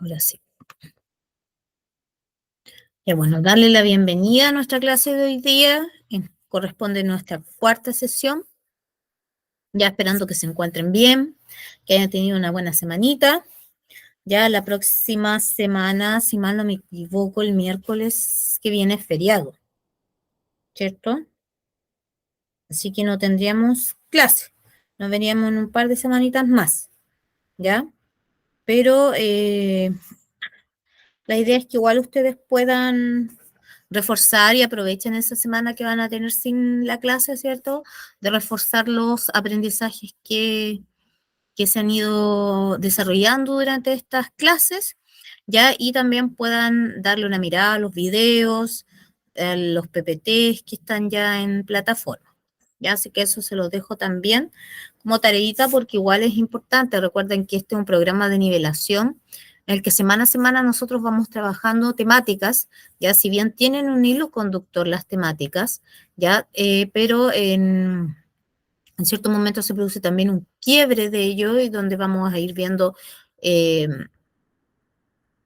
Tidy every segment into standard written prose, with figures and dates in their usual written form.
Ahora sí. Ya bueno, darle la bienvenida a nuestra clase de hoy día. Corresponde nuestra cuarta sesión. Ya esperando que se encuentren bien, que hayan tenido una buena semanita. Ya la próxima semana, si mal no me equivoco, el miércoles que viene es feriado, ¿cierto? Así que no tendríamos clase. Nos veríamos en un par de semanitas más, ¿ya? Pero la idea es que igual ustedes puedan reforzar y aprovechen esa semana que van a tener sin la clase, ¿cierto? De reforzar los aprendizajes que se han ido desarrollando durante estas clases, ¿ya? Y también puedan darle una mirada a los videos, a los PPTs que están ya en plataforma, ¿ya? Así que eso se los dejo también como tareita porque igual es importante. Recuerden que este es un programa de nivelación en el que semana a semana nosotros vamos trabajando temáticas, ya si bien tienen un hilo conductor las temáticas, ya, pero en cierto momento se produce también un quiebre de ello y donde vamos a ir viendo eh,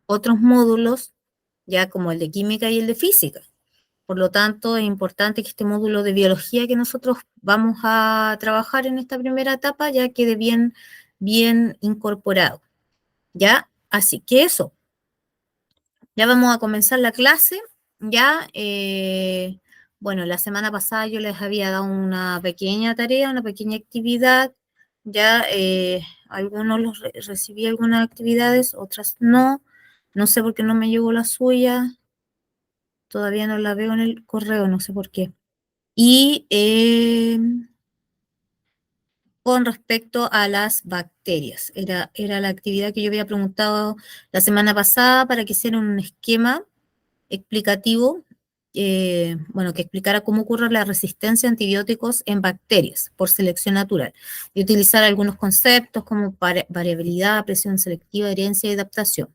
otros módulos, ya como el de química y el de física. Por lo tanto, es importante que este módulo de biología que nosotros vamos a trabajar en esta primera etapa ya quede bien, bien incorporado. ¿Ya? Así que eso. Ya vamos a comenzar la clase. Ya, bueno, la semana pasada yo les había dado una pequeña tarea, una pequeña actividad. Ya, algunos recibí algunas actividades, otras no. No sé por qué no me llegó la suya. Todavía no la veo en el correo, no sé por qué. Y con respecto a las bacterias, era la actividad que yo había preguntado la semana pasada para que hicieran un esquema explicativo, bueno, que explicara cómo ocurre la resistencia a antibióticos en bacterias por selección natural y utilizar algunos conceptos como variabilidad, presión selectiva, herencia y adaptación.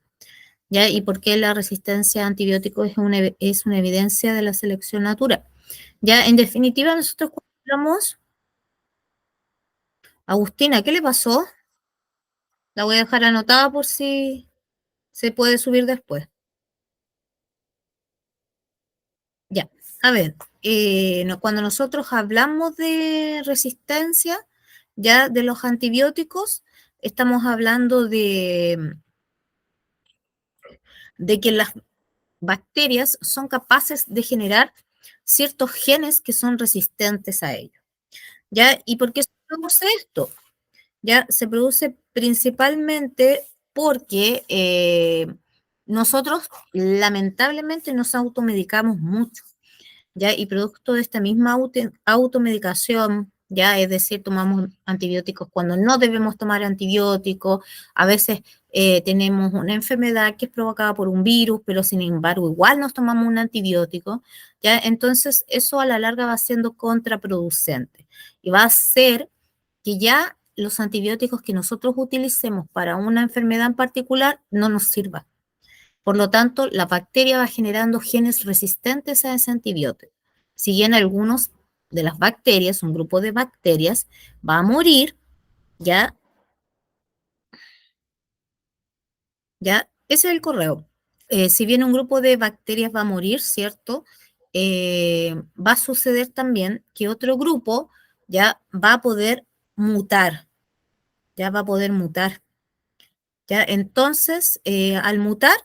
¿Ya? Y por qué la resistencia a antibióticos es una evidencia de la selección natural. Ya, en definitiva, nosotros cuando hablamos, Agustina, ¿qué le pasó? La voy a dejar anotada por si se puede subir después. Ya, a ver, cuando nosotros hablamos de resistencia, ya de los antibióticos, estamos hablando de que las bacterias son capaces de generar ciertos genes que son resistentes a ellos. ¿Ya? ¿Y por qué se produce esto? Ya se produce principalmente porque nosotros lamentablemente nos automedicamos mucho. ¿Ya? Y producto de esta misma automedicación, ya es decir, tomamos antibióticos cuando no debemos tomar antibióticos, a veces tenemos una enfermedad que es provocada por un virus, pero sin embargo igual nos tomamos un antibiótico, ¿ya? Entonces eso a la larga va siendo contraproducente y va a hacer que ya los antibióticos que nosotros utilicemos para una enfermedad en particular no nos sirvan. Por lo tanto, la bacteria va generando genes resistentes a ese antibiótico. Si bien algunos de las bacterias, un grupo de bacterias, va a morir, ya, ya, ese es el correo. Si bien un grupo de bacterias va a morir, ¿cierto? Va a suceder también que otro grupo ya va a poder mutar, ya va a poder mutar, ya. Entonces, al mutar,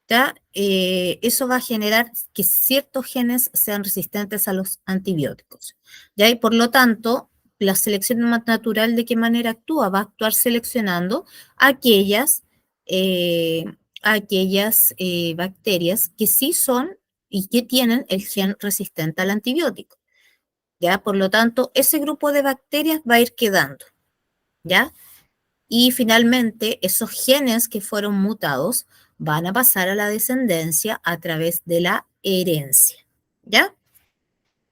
¿ya? Eso va a generar que ciertos genes sean resistentes a los antibióticos, ¿ya? Y por lo tanto, la selección natural, ¿de qué manera actúa? Va a actuar seleccionando aquellas, eh, bacterias que sí son y que tienen el gen resistente al antibiótico, ¿ya? Por lo tanto, ese grupo de bacterias va a ir quedando, ¿ya? Y finalmente, esos genes que fueron mutados van a pasar a la descendencia a través de la herencia. ¿Ya?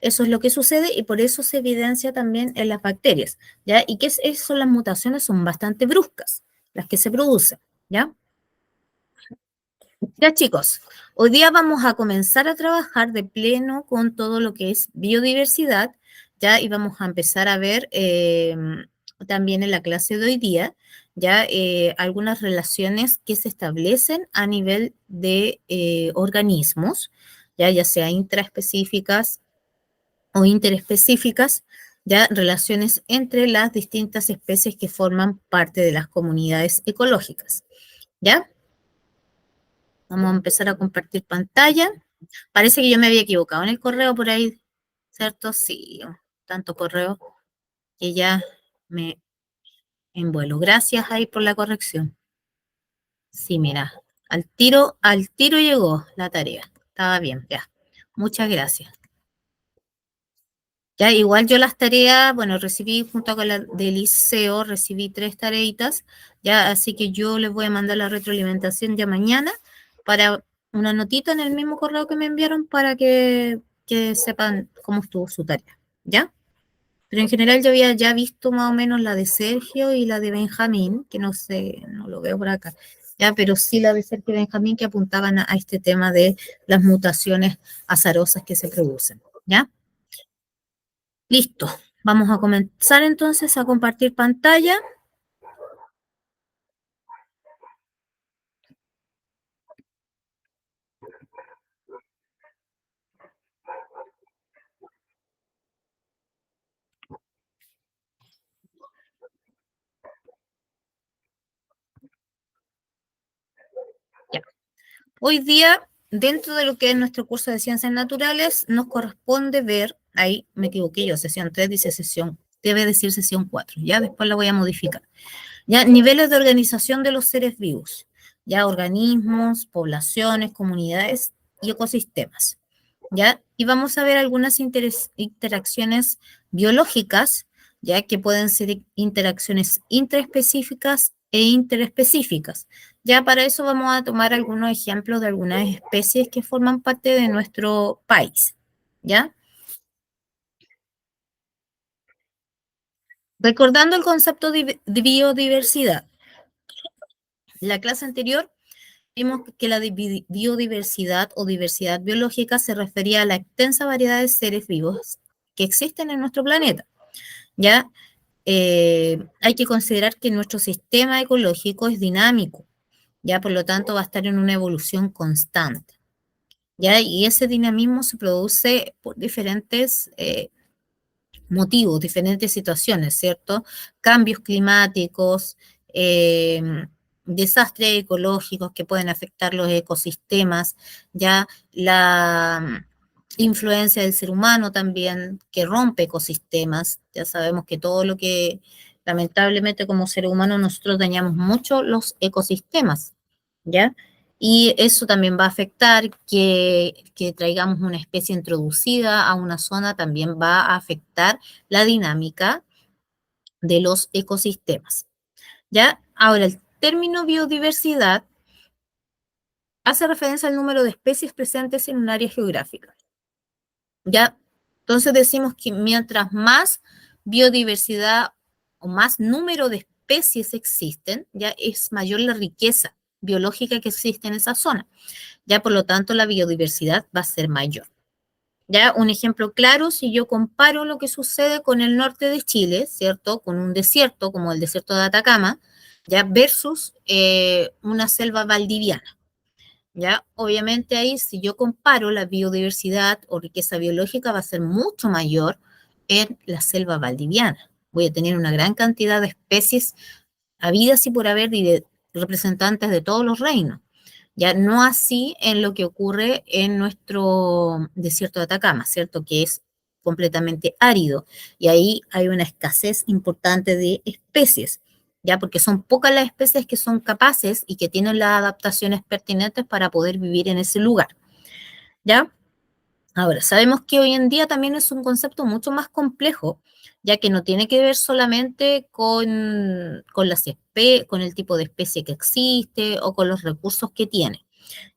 Eso es lo que sucede y por eso se evidencia también en las bacterias. ¿Ya? ¿Y qué son las mutaciones? Son bastante bruscas las que se producen. ¿Ya? Ya chicos, hoy día vamos a comenzar a trabajar de pleno con todo lo que es biodiversidad, ya, y vamos a empezar a ver también en la clase de hoy día, ya algunas relaciones que se establecen a nivel de organismos, ya sea intraespecíficas o interespecíficas, ya relaciones entre las distintas especies que forman parte de las comunidades ecológicas, ¿ya? Vamos a empezar a compartir pantalla. Parece que yo me había equivocado en el correo por ahí, ¿cierto? Sí, tanto correo que ya me envuelo. Gracias ahí por la corrección. Sí, mira, al tiro llegó la tarea. Estaba bien, ya. Muchas gracias. Ya, igual yo las tareas, bueno, recibí junto con la del liceo, recibí 3 tareitas, ya, así que yo les voy a mandar la retroalimentación ya mañana para una notita en el mismo correo que me enviaron para que sepan cómo estuvo su tarea, ¿ya? Pero en general yo había ya visto más o menos la de Sergio y la de Benjamín, que no sé, no lo veo por acá, ya, pero sí la de Sergio y Benjamín que apuntaban a este tema de las mutaciones azarosas que se producen, ¿ya? Listo. Vamos a comenzar entonces a compartir pantalla. Ya. Hoy día, dentro de lo que es nuestro curso de ciencias naturales, nos corresponde ver, ahí me equivoqué yo, sesión 3 dice sesión, debe decir sesión 4, ya después la voy a modificar. Ya, niveles de organización de los seres vivos, ya organismos, poblaciones, comunidades y ecosistemas. ¿Ya? Y vamos a ver algunas interacciones biológicas, ya que pueden ser interacciones intraespecíficas e interespecíficas. Ya para eso vamos a tomar algunos ejemplos de algunas especies que forman parte de nuestro país, ¿ya? Recordando el concepto de biodiversidad, la clase anterior vimos que la biodiversidad o diversidad biológica se refería a la extensa variedad de seres vivos que existen en nuestro planeta. ¿Ya? Hay que considerar que nuestro sistema ecológico es dinámico, ¿ya? Por lo tanto, va a estar en una evolución constante, ¿ya? Y ese dinamismo se produce por diferentes motivos, diferentes situaciones, ¿cierto? Cambios climáticos, eh, desastres ecológicos que pueden afectar los ecosistemas, ya la influencia del ser humano también, que rompe ecosistemas. Ya sabemos que todo lo que lamentablemente como ser humano nosotros dañamos mucho los ecosistemas, ¿ya? Y eso también va a afectar que traigamos una especie introducida a una zona, también va a afectar la dinámica de los ecosistemas. ¿Ya? Ahora, el término biodiversidad hace referencia al número de especies presentes en un área geográfica. ¿Ya? Entonces decimos que mientras más biodiversidad o más número de especies existen, ya es mayor la riqueza biológica que existe en esa zona. Ya por lo tanto la biodiversidad va a ser mayor. Ya un ejemplo claro, si yo comparo lo que sucede con el norte de Chile, ¿cierto? Con un desierto como el desierto de Atacama, ya versus una selva valdiviana. ¿Ya? Obviamente ahí si yo comparo la biodiversidad o riqueza biológica va a ser mucho mayor en la selva valdiviana. Voy a tener una gran cantidad de especies habidas y por haber y de representantes de todos los reinos. Ya no así en lo que ocurre en nuestro desierto de Atacama, ¿cierto? Que es completamente árido y ahí hay una escasez importante de especies, ya porque son pocas las especies que son capaces y que tienen las adaptaciones pertinentes para poder vivir en ese lugar, ¿ya? Ahora, sabemos que hoy en día también es un concepto mucho más complejo, ya que no tiene que ver solamente con el tipo de especie que existe o con los recursos que tiene,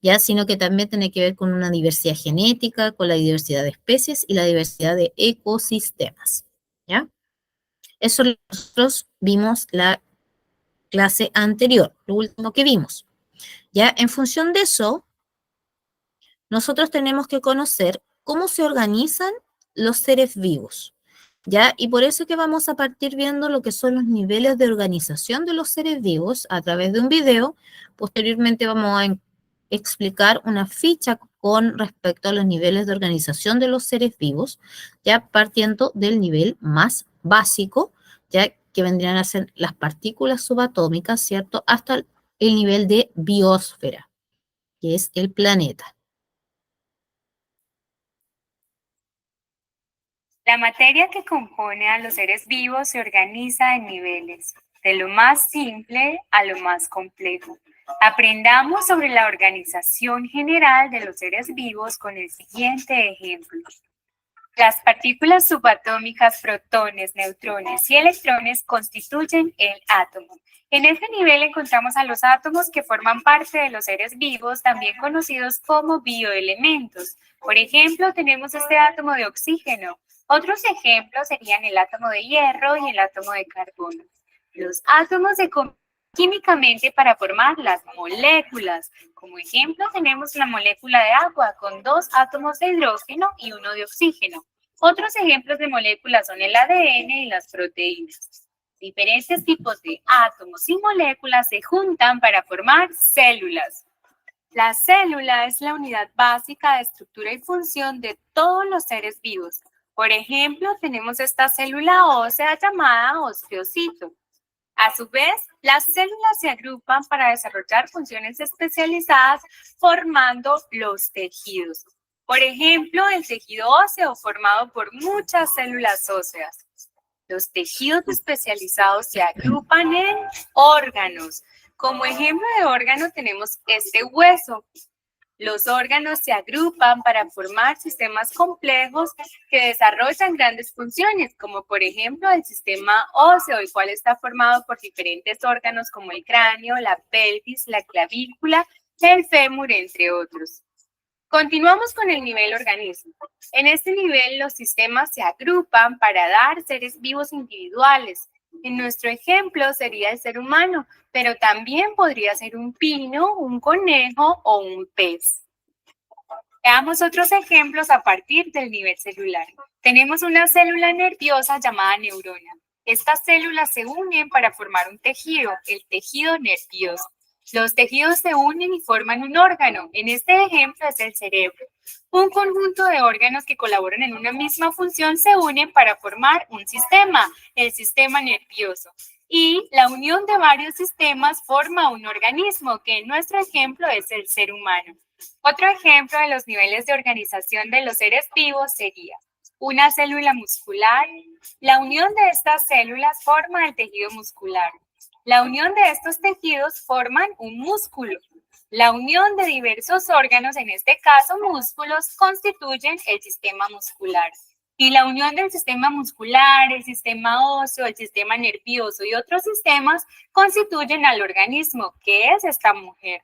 ya, sino que también tiene que ver con una diversidad genética, con la diversidad de especies y la diversidad de ecosistemas, ¿ya? Eso nosotros vimos la clase anterior, lo último que vimos, ¿ya? En función de eso, nosotros tenemos que conocer cómo se organizan los seres vivos, ¿Ya? Y por eso que vamos a partir viendo lo que son los niveles de organización de los seres vivos a través de un video. Posteriormente vamos a explicar una ficha con respecto a los niveles de organización de los seres vivos, ya partiendo del nivel más básico, ya que vendrían a ser las partículas subatómicas, ¿cierto? Hasta el nivel de biosfera, que es el planeta. La materia que compone a los seres vivos se organiza en niveles, de lo más simple a lo más complejo. Aprendamos sobre la organización general de los seres vivos con el siguiente ejemplo. Las partículas subatómicas, protones, neutrones y electrones constituyen el átomo. En este nivel encontramos a los átomos que forman parte de los seres vivos, también conocidos como bioelementos. Por ejemplo, tenemos este átomo de oxígeno. Otros ejemplos serían el átomo de hierro y el átomo de carbono. Los átomos se componen químicamente para formar las moléculas. Como ejemplo, tenemos la molécula de agua con 2 átomos de hidrógeno y 1 de oxígeno. Otros ejemplos de moléculas son el ADN y las proteínas. Diferentes tipos de átomos y moléculas se juntan para formar células. La célula es la unidad básica de estructura y función de todos los seres vivos. Por ejemplo, tenemos esta célula ósea llamada osteocito. A su vez, las células se agrupan para desarrollar funciones especializadas formando los tejidos. Por ejemplo, el tejido óseo formado por muchas células óseas. Los tejidos especializados se agrupan en órganos. Como ejemplo de órgano tenemos este hueso. Los órganos se agrupan para formar sistemas complejos que desarrollan grandes funciones, como por ejemplo el sistema óseo, el cual está formado por diferentes órganos como el cráneo, la pelvis, la clavícula, el fémur, entre otros. Continuamos con el nivel organismo. En este nivel los sistemas se agrupan para dar seres vivos individuales. En nuestro ejemplo sería el ser humano, pero también podría ser un pino, un conejo o un pez. Veamos otros ejemplos a partir del nivel celular. Tenemos una célula nerviosa llamada neurona. Estas células se unen para formar un tejido, el tejido nervioso. Los tejidos se unen y forman un órgano. En este ejemplo es el cerebro. Un conjunto de órganos que colaboran en una misma función se unen para formar un sistema, el sistema nervioso. Y la unión de varios sistemas forma un organismo, que en nuestro ejemplo es el ser humano. Otro ejemplo de los niveles de organización de los seres vivos sería una célula muscular. La unión de estas células forma el tejido muscular. La unión de estos tejidos forman un músculo. La unión de diversos órganos, en este caso músculos, constituyen el sistema muscular. Y la unión del sistema muscular, el sistema óseo, el sistema nervioso y otros sistemas constituyen al organismo, que es esta mujer.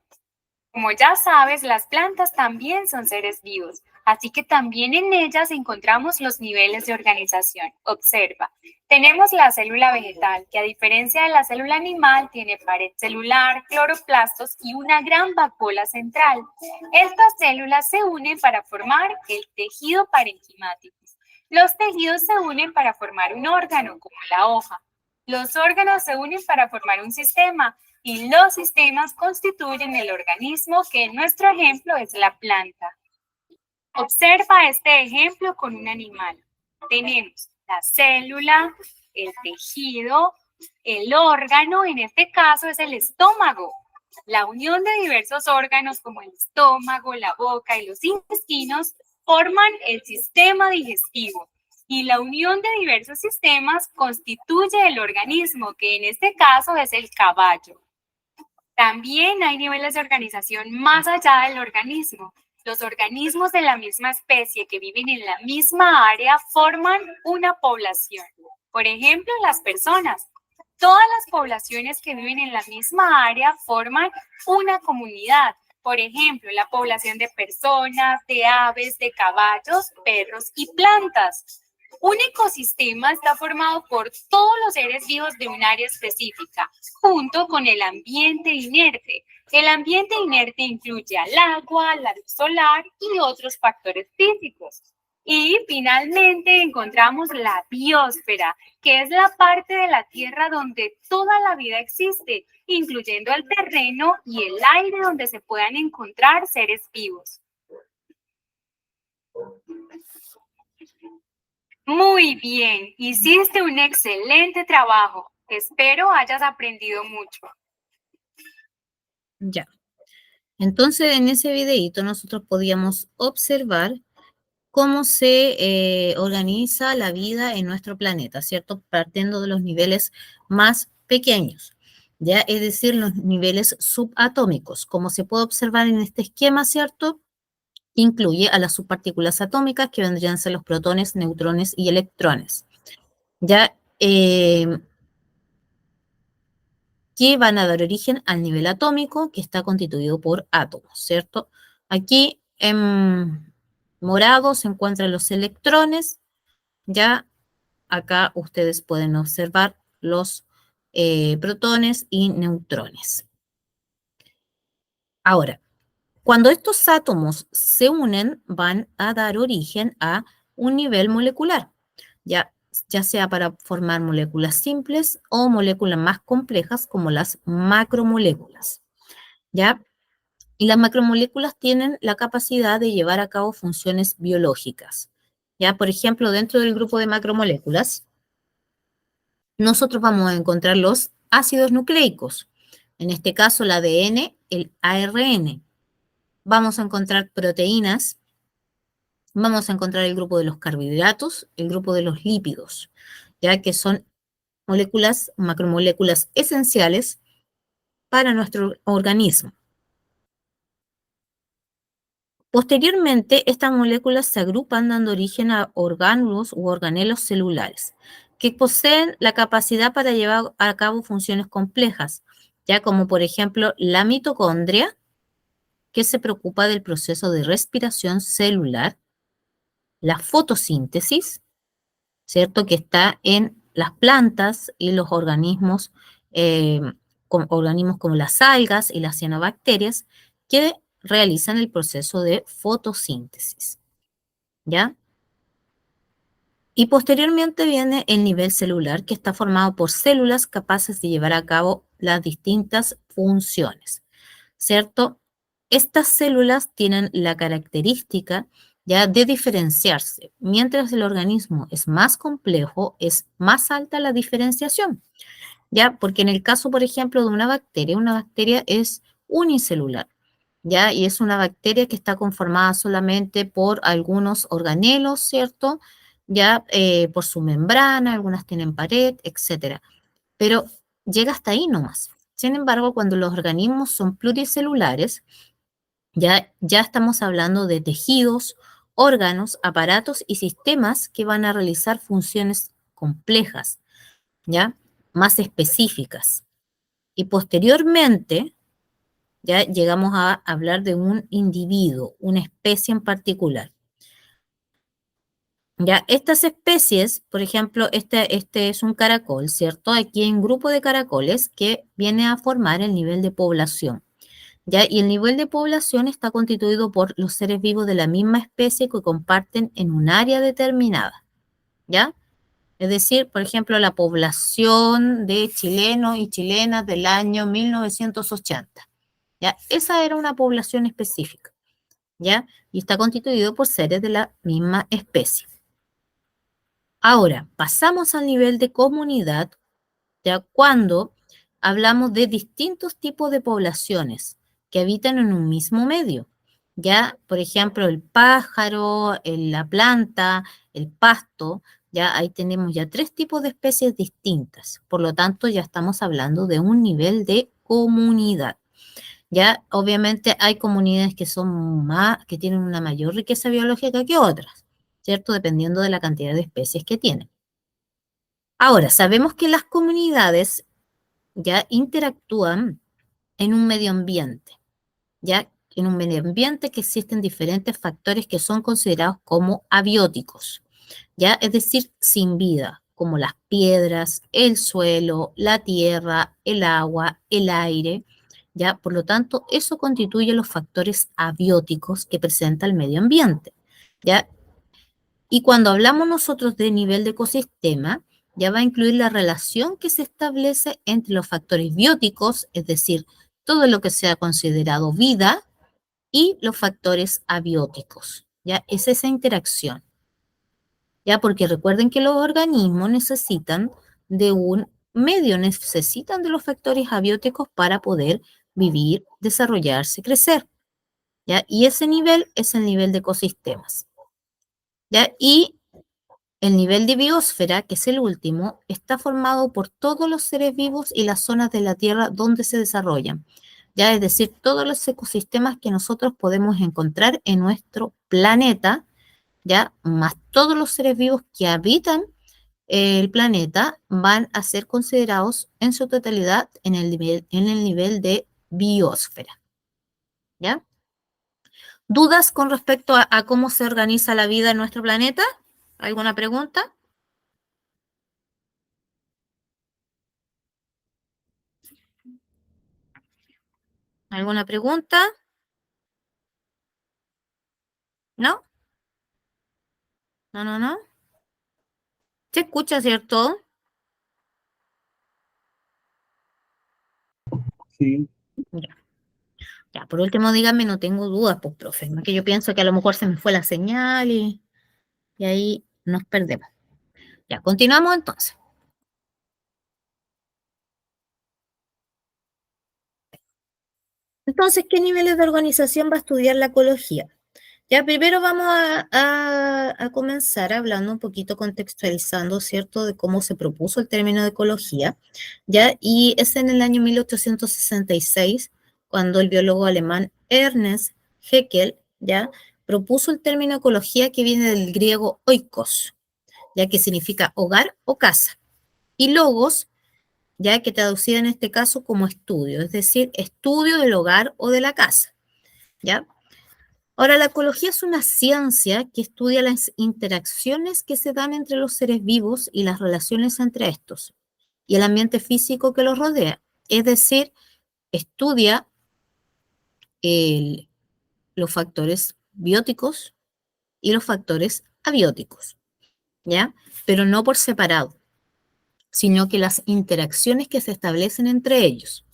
Como ya sabes, las plantas también son seres vivos, así que también en ellas encontramos los niveles de organización. Observa, tenemos la célula vegetal, que a diferencia de la célula animal, tiene pared celular, cloroplastos y una gran vacuola central. Estas células se unen para formar el tejido parenquimático. Los tejidos se unen para formar un órgano, como la hoja. Los órganos se unen para formar un sistema, y los sistemas constituyen el organismo, que en nuestro ejemplo es la planta. Observa este ejemplo con un animal. Tenemos la célula, el tejido, el órgano, en este caso es el estómago. La unión de diversos órganos como el estómago, la boca y los intestinos forman el sistema digestivo. Y la unión de diversos sistemas constituye el organismo, que en este caso es el caballo. También hay niveles de organización más allá del organismo. Los organismos de la misma especie que viven en la misma área forman una población. Por ejemplo, las personas. Todas las poblaciones que viven en la misma área forman una comunidad. Por ejemplo, la población de personas, de aves, de caballos, perros y plantas. Un ecosistema está formado por todos los seres vivos de un área específica, junto con el ambiente inerte. El ambiente inerte incluye al agua, la luz solar y otros factores físicos. Y finalmente encontramos la biosfera, que es la parte de la Tierra donde toda la vida existe, incluyendo el terreno y el aire donde se puedan encontrar seres vivos. Muy bien, hiciste un excelente trabajo. Espero hayas aprendido mucho. Ya. Entonces, en ese videíto nosotros podíamos observar cómo se organiza la vida en nuestro planeta, ¿cierto? Partiendo de los niveles más pequeños, ¿ya? Es decir, los niveles subatómicos, como se puede observar en este esquema, ¿cierto? Incluye a las subpartículas atómicas que vendrían a ser los protones, neutrones y electrones, ¿ya? Que van a dar origen al nivel atómico que está constituido por átomos, ¿cierto? Aquí en morado se encuentran los electrones, ya acá ustedes pueden observar los protones y neutrones. Ahora, cuando estos átomos se unen, van a dar origen a un nivel molecular, ya, ya sea para formar moléculas simples o moléculas más complejas como las macromoléculas, ¿ya? Y las macromoléculas tienen la capacidad de llevar a cabo funciones biológicas, ¿ya? Por ejemplo, dentro del grupo de macromoléculas, nosotros vamos a encontrar los ácidos nucleicos, en este caso el ADN, el ARN. Vamos a encontrar proteínas, vamos a encontrar el grupo de los carbohidratos, el grupo de los lípidos, ya que son moléculas, macromoléculas esenciales para nuestro organismo. Posteriormente, estas moléculas se agrupan dando origen a orgánulos u organelos celulares, que poseen la capacidad para llevar a cabo funciones complejas, ya como por ejemplo la mitocondria, que se preocupa del proceso de respiración celular, la fotosíntesis, ¿cierto? Que está en las plantas y los organismos, organismos como las algas y las cianobacterias, que realizan el proceso de fotosíntesis, ¿ya? Y posteriormente viene el nivel celular, que está formado por células capaces de llevar a cabo las distintas funciones, ¿cierto? Estas células tienen la característica ya de diferenciarse. Mientras el organismo es más complejo, es más alta la diferenciación, ¿ya? Porque en el caso, por ejemplo, de una bacteria es unicelular, ¿ya? Y es una bacteria que está conformada solamente por algunos organelos, ¿cierto? Ya por su membrana, algunas tienen pared, etcétera. Pero llega hasta ahí nomás. Sin embargo, cuando los organismos son pluricelulares, ya estamos hablando de tejidos, órganos, aparatos y sistemas que van a realizar funciones complejas, ¿ya? Más específicas. Y posteriormente, ya llegamos a hablar de un individuo, una especie en particular. Ya, estas especies, por ejemplo, este es un caracol, ¿cierto? Aquí hay un grupo de caracoles que viene a formar el nivel de población. ¿Ya? Y el nivel de población está constituido por los seres vivos de la misma especie que comparten en un área determinada, ¿ya? Es decir, por ejemplo, la población de chilenos y chilenas del año 1980, ¿ya? Esa era una población específica, ¿ya? Y está constituido por seres de la misma especie. Ahora, pasamos al nivel de comunidad, ¿ya? Cuando hablamos de distintos tipos de poblaciones que habitan en un mismo medio. Ya, por ejemplo, el pájaro, la planta, el pasto, ya ahí tenemos ya tres tipos de especies distintas. Por lo tanto, ya estamos hablando de un nivel de comunidad. Ya, obviamente hay comunidades que son más, que tienen una mayor riqueza biológica que otras, ¿cierto? Dependiendo de la cantidad de especies que tienen. Ahora, sabemos que las comunidades ya interactúan en un medio ambiente, ya en un medio ambiente que existen diferentes factores que son considerados como abióticos, ya es decir, sin vida, como las piedras, el suelo, la tierra, el agua, el aire, ya, por lo tanto, eso constituye los factores abióticos que presenta el medio ambiente, ya. Y cuando hablamos nosotros de nivel de ecosistema, ya va a incluir la relación que se establece entre los factores bióticos, es decir, todo lo que sea considerado vida, y los factores abióticos. ¿Ya? Es esa interacción. ¿Ya? Porque recuerden que los organismos necesitan de un medio, necesitan de los factores abióticos para poder vivir, desarrollarse, crecer. ¿Ya? Y ese nivel es el nivel de ecosistemas. ¿Ya? Y el nivel de biosfera, que es el último, está formado por todos los seres vivos y las zonas de la Tierra donde se desarrollan. Ya, es decir, todos los ecosistemas que nosotros podemos encontrar en nuestro planeta, ya, más todos los seres vivos que habitan el planeta van a ser considerados en su totalidad en el nivel de biosfera. ¿Ya? ¿Dudas con respecto a cómo se organiza la vida en nuestro planeta? ¿Alguna pregunta? ¿Alguna pregunta? ¿No? No, no, no. ¿Se escucha, cierto? Sí, Ya. Ya, por último, díganme, no tengo dudas, pues, profe. No, que yo pienso que a lo mejor se me fue la señal y ahí nos perdemos. Ya, continuamos entonces. Entonces, ¿qué niveles de organización va a estudiar la ecología? Ya, primero vamos a comenzar hablando un poquito, contextualizando, ¿cierto?, de cómo se propuso el término de ecología, ¿ya? Y es en el año 1866, cuando el biólogo alemán Ernest Haeckel, ¿ya?, propuso el término ecología, que viene del griego oikos, ya que significa hogar o casa, y logos, ya que traducida en este caso como estudio, es decir, estudio del hogar o de la casa, ¿ya? Ahora, la ecología es una ciencia que estudia las interacciones que se dan entre los seres vivos y las relaciones entre estos y el ambiente físico que los rodea. Es decir, estudia el- los factores bióticos y los factores abióticos, ¿ya? Pero no por separado, sino que las interacciones que se establecen entre ellos.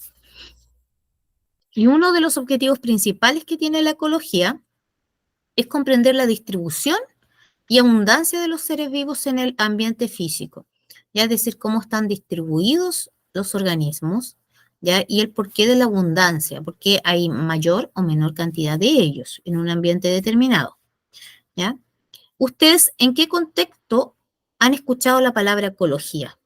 Y uno de los objetivos principales que tiene la ecología es comprender la distribución y abundancia de los seres vivos en el ambiente físico, ya, es decir, cómo están distribuidos los organismos, ya, y el porqué de la abundancia, porque hay mayor o menor cantidad de ellos en un ambiente determinado, ya. ¿Ustedes en qué contexto han escuchado la palabra ecología?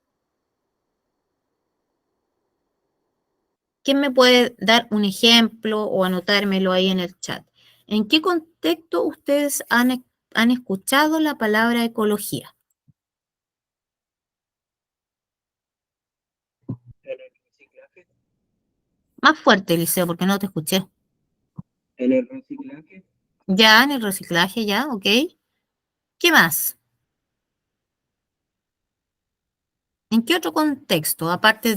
¿Quién me puede dar un ejemplo o anotármelo ahí en el chat? ¿En qué contexto ustedes han escuchado la palabra ecología? en el reciclaje, Más fuerte, Eliseo, porque no te escuché. en el reciclaje, Ya, en el reciclaje, ya, ok. ¿Qué más? ¿En qué otro contexto, aparte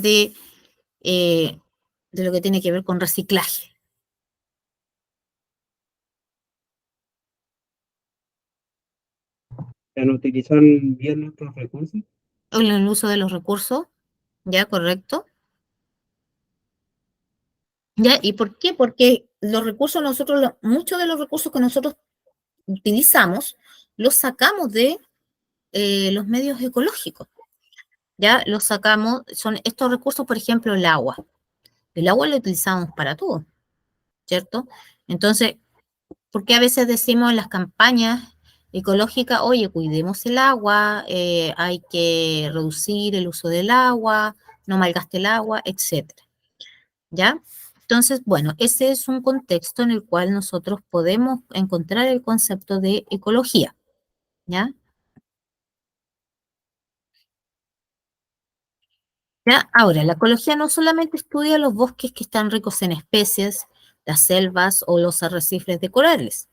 eh, de lo que tiene que ver con reciclaje? en utilizar bien nuestros recursos, En el uso de los recursos, ya, correcto. Ya, ¿y por qué? Porque los recursos nosotros, muchos de los recursos que nosotros utilizamos, los sacamos de los medios ecológicos. Ya, los sacamos, son estos recursos, por ejemplo, el agua. El agua lo utilizamos para todo, ¿cierto? Entonces, porque a veces decimos en las campañas ecológicas, oye, cuidemos el agua, hay que reducir el uso del agua, no malgaste el agua, etcétera, ¿ya? Entonces, bueno, ese es un contexto en el cual nosotros podemos encontrar el concepto de ecología, ¿ya? ¿Ya? Ahora, la ecología no solamente estudia los bosques que están ricos en especies, las selvas o los arrecifes de corales,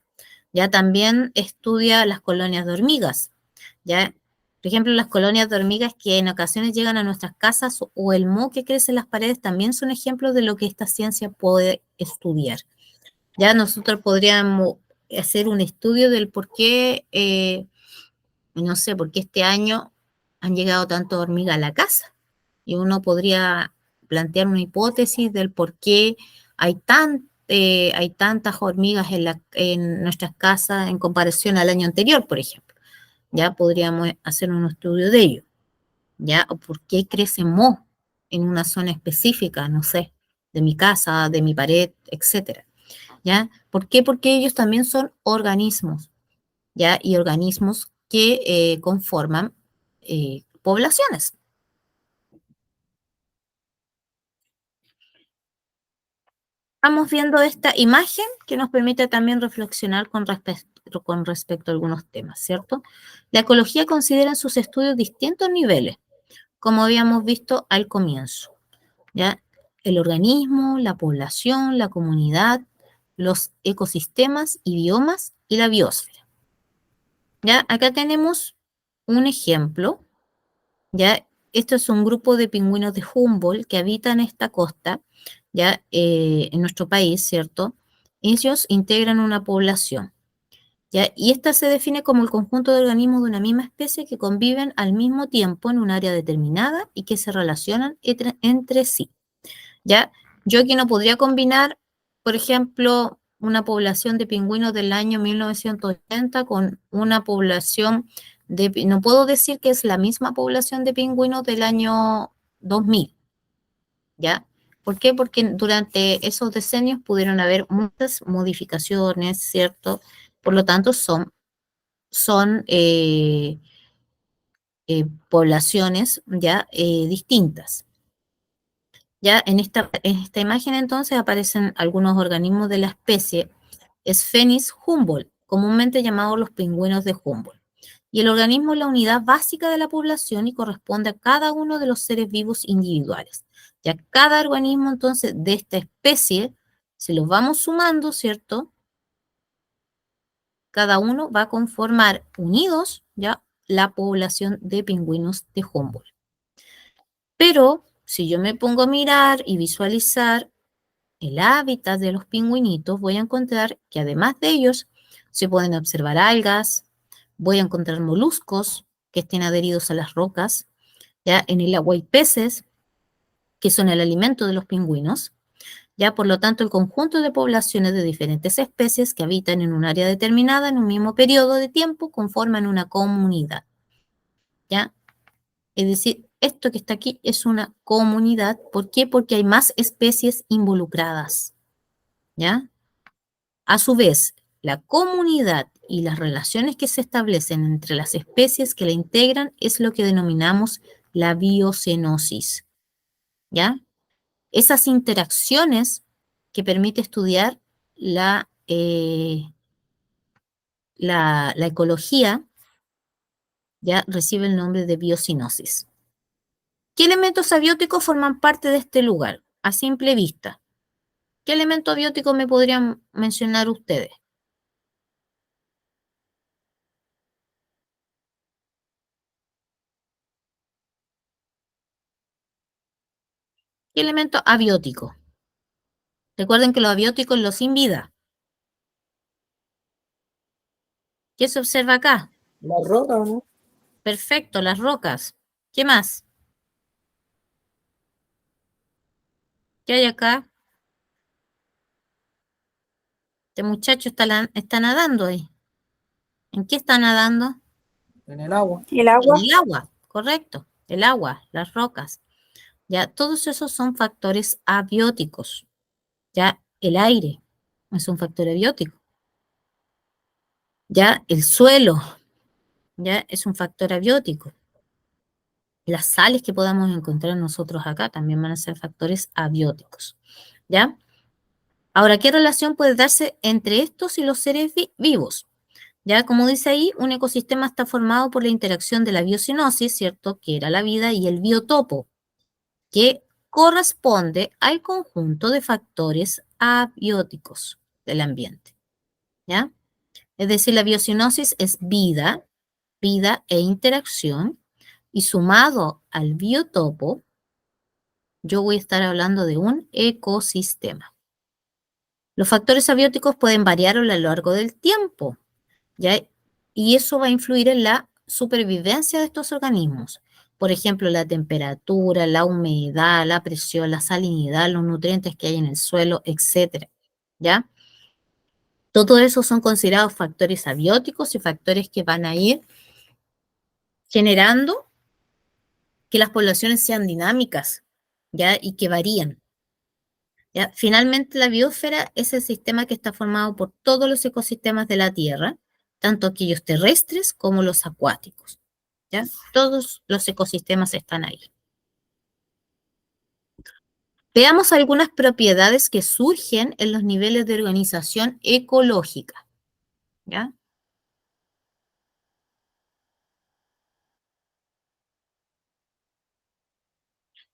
ya también estudia las colonias de hormigas, ¿ya? Por ejemplo, las colonias de hormigas que en ocasiones llegan a nuestras casas o el moho que crece en las paredes también son ejemplos de lo que esta ciencia puede estudiar. Ya nosotros podríamos hacer un estudio del por qué no sé, ¿por qué este año han llegado tantas hormigas a la casa? Y uno podría plantear una hipótesis del por qué hay tantas hormigas en nuestras casas en comparación al año anterior, por ejemplo. Ya podríamos hacer un estudio de ello. ¿Ya? O por qué crece moho en una zona específica, no sé, de mi casa, de mi pared, etcétera. ¿Ya? ¿Por qué? Porque ellos también son organismos, ¿ya? Y organismos que conforman poblaciones. Estamos viendo esta imagen que nos permite también reflexionar con respecto a algunos temas, ¿cierto? La ecología considera en sus estudios distintos niveles, como habíamos visto al comienzo, ¿ya? El organismo, la población, la comunidad, los ecosistemas y biomas y la biosfera. ¿Ya? Acá tenemos un ejemplo, ¿ya? Esto es un grupo de pingüinos de Humboldt que habitan esta costa, ¿ya? En nuestro país, ¿cierto? Ellos integran una población, ¿ya? Y esta se define como el conjunto de organismos de una misma especie que conviven al mismo tiempo en un área determinada y que se relacionan entre sí. ¿Ya? Yo aquí no podría combinar, por ejemplo, una población de pingüinos del año 1980 con una población no puedo decir que es la misma población de pingüinos del año 2000, ¿ya? ¿Por qué? Porque durante esos decenios pudieron haber muchas modificaciones, ¿cierto? Por lo tanto, son poblaciones ya distintas. Ya en esta imagen entonces aparecen algunos organismos de la especie Sphenis humboldt, comúnmente llamados los pingüinos de Humboldt. Y el organismo es la unidad básica de la población y corresponde a cada uno de los seres vivos individuales. Ya cada organismo entonces de esta especie, si los vamos sumando, ¿cierto? Cada uno va a conformar unidos ya la población de pingüinos de Humboldt. Pero si yo me pongo a mirar y visualizar el hábitat de los pingüinitos, voy a encontrar que además de ellos se pueden observar algas, voy a encontrar moluscos que estén adheridos a las rocas, ya en el agua hay peces que son el alimento de los pingüinos, ya por lo tanto el conjunto de poblaciones de diferentes especies que habitan en un área determinada en un mismo periodo de tiempo conforman una comunidad, ya. Es decir, esto que está aquí es una comunidad. ¿Por qué? Porque hay más especies involucradas, ¿ya? A su vez, la comunidad y las relaciones que se establecen entre las especies que la integran es lo que denominamos la biocenosis, ¿ya? Esas interacciones que permite estudiar la ecología, ya recibe el nombre de biocenosis. ¿Qué elementos abióticos forman parte de este lugar? A simple vista. ¿Qué elemento abiótico me podrían mencionar ustedes? ¿Qué elemento abiótico? Recuerden que los abióticos los sin vida. ¿Qué se observa acá? La roca, ¿no? Perfecto, las rocas. ¿Qué más? ¿Qué hay acá? Este muchacho está nadando ahí. ¿En qué está nadando? En el agua. ¿Y el En agua? el agua, correcto. El agua, las rocas. Ya, todos esos son factores abióticos. Ya, el aire es un factor abiótico. Ya, el suelo, ya, es un factor abiótico. Las sales que podamos encontrar nosotros acá también van a ser factores abióticos. ¿Ya? Ahora, ¿qué relación puede darse entre estos y los seres vivos? Ya, como dice ahí, un ecosistema está formado por la interacción de la biocenosis, ¿cierto? Que era la vida, y el biotopo, que corresponde al conjunto de factores abióticos del ambiente. ¿Ya? Es decir, la biocenosis es vida e interacción, y sumado al biotopo, yo voy a estar hablando de un ecosistema. Los factores abióticos pueden variar a lo largo del tiempo, ¿ya? Y eso va a influir en la supervivencia de estos organismos. Por ejemplo, la temperatura, la humedad, la presión, la salinidad, los nutrientes que hay en el suelo, etcétera. ¿Ya? Todo eso son considerados factores abióticos y factores que van a ir generando que las poblaciones sean dinámicas, ¿ya? Y que varían. ¿Ya? Finalmente, la biosfera es el sistema que está formado por todos los ecosistemas de la Tierra, tanto aquellos terrestres como los acuáticos. ¿Ya? Todos los ecosistemas están ahí. Veamos algunas propiedades que surgen en los niveles de organización ecológica. ¿Ya?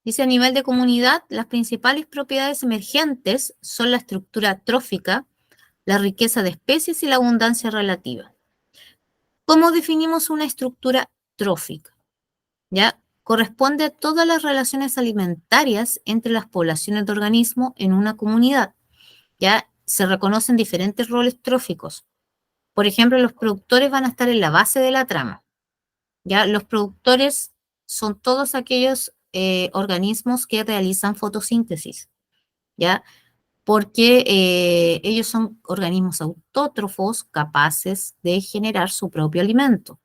Dice, a nivel de comunidad, las principales propiedades emergentes son la estructura trófica, la riqueza de especies y la abundancia relativa. ¿Cómo definimos una estructura trófica? ¿Ya? Corresponde a todas las relaciones alimentarias entre las poblaciones de organismos en una comunidad. ¿Ya? Se reconocen diferentes roles tróficos. Por ejemplo, los productores van a estar en la base de la trama. ¿Ya? Los productores son todos aquellos organismos que realizan fotosíntesis, ¿ya? Porque ellos son organismos autótrofos capaces de generar su propio alimento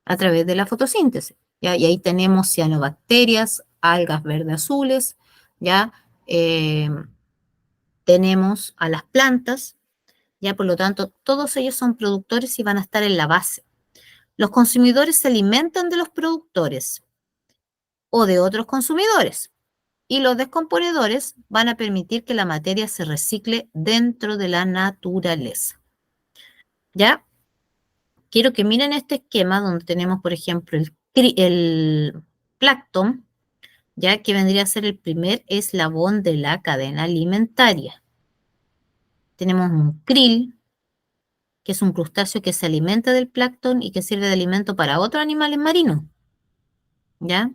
a través de la fotosíntesis, ¿ya? Y ahí tenemos cianobacterias, algas verde azules, ¿ya? Tenemos a las plantas, ¿ya? Por lo tanto, todos ellos son productores y van a estar en la base. Los consumidores se alimentan de los productores o de otros consumidores. Y los descomponedores van a permitir que la materia se recicle dentro de la naturaleza. ¿Ya? Quiero que miren este esquema donde tenemos, por ejemplo, el plancton, ya que vendría a ser el primer eslabón de la cadena alimentaria. Tenemos un krill, que es un crustáceo que se alimenta del plancton y que sirve de alimento para otros animales marinos. ¿Ya?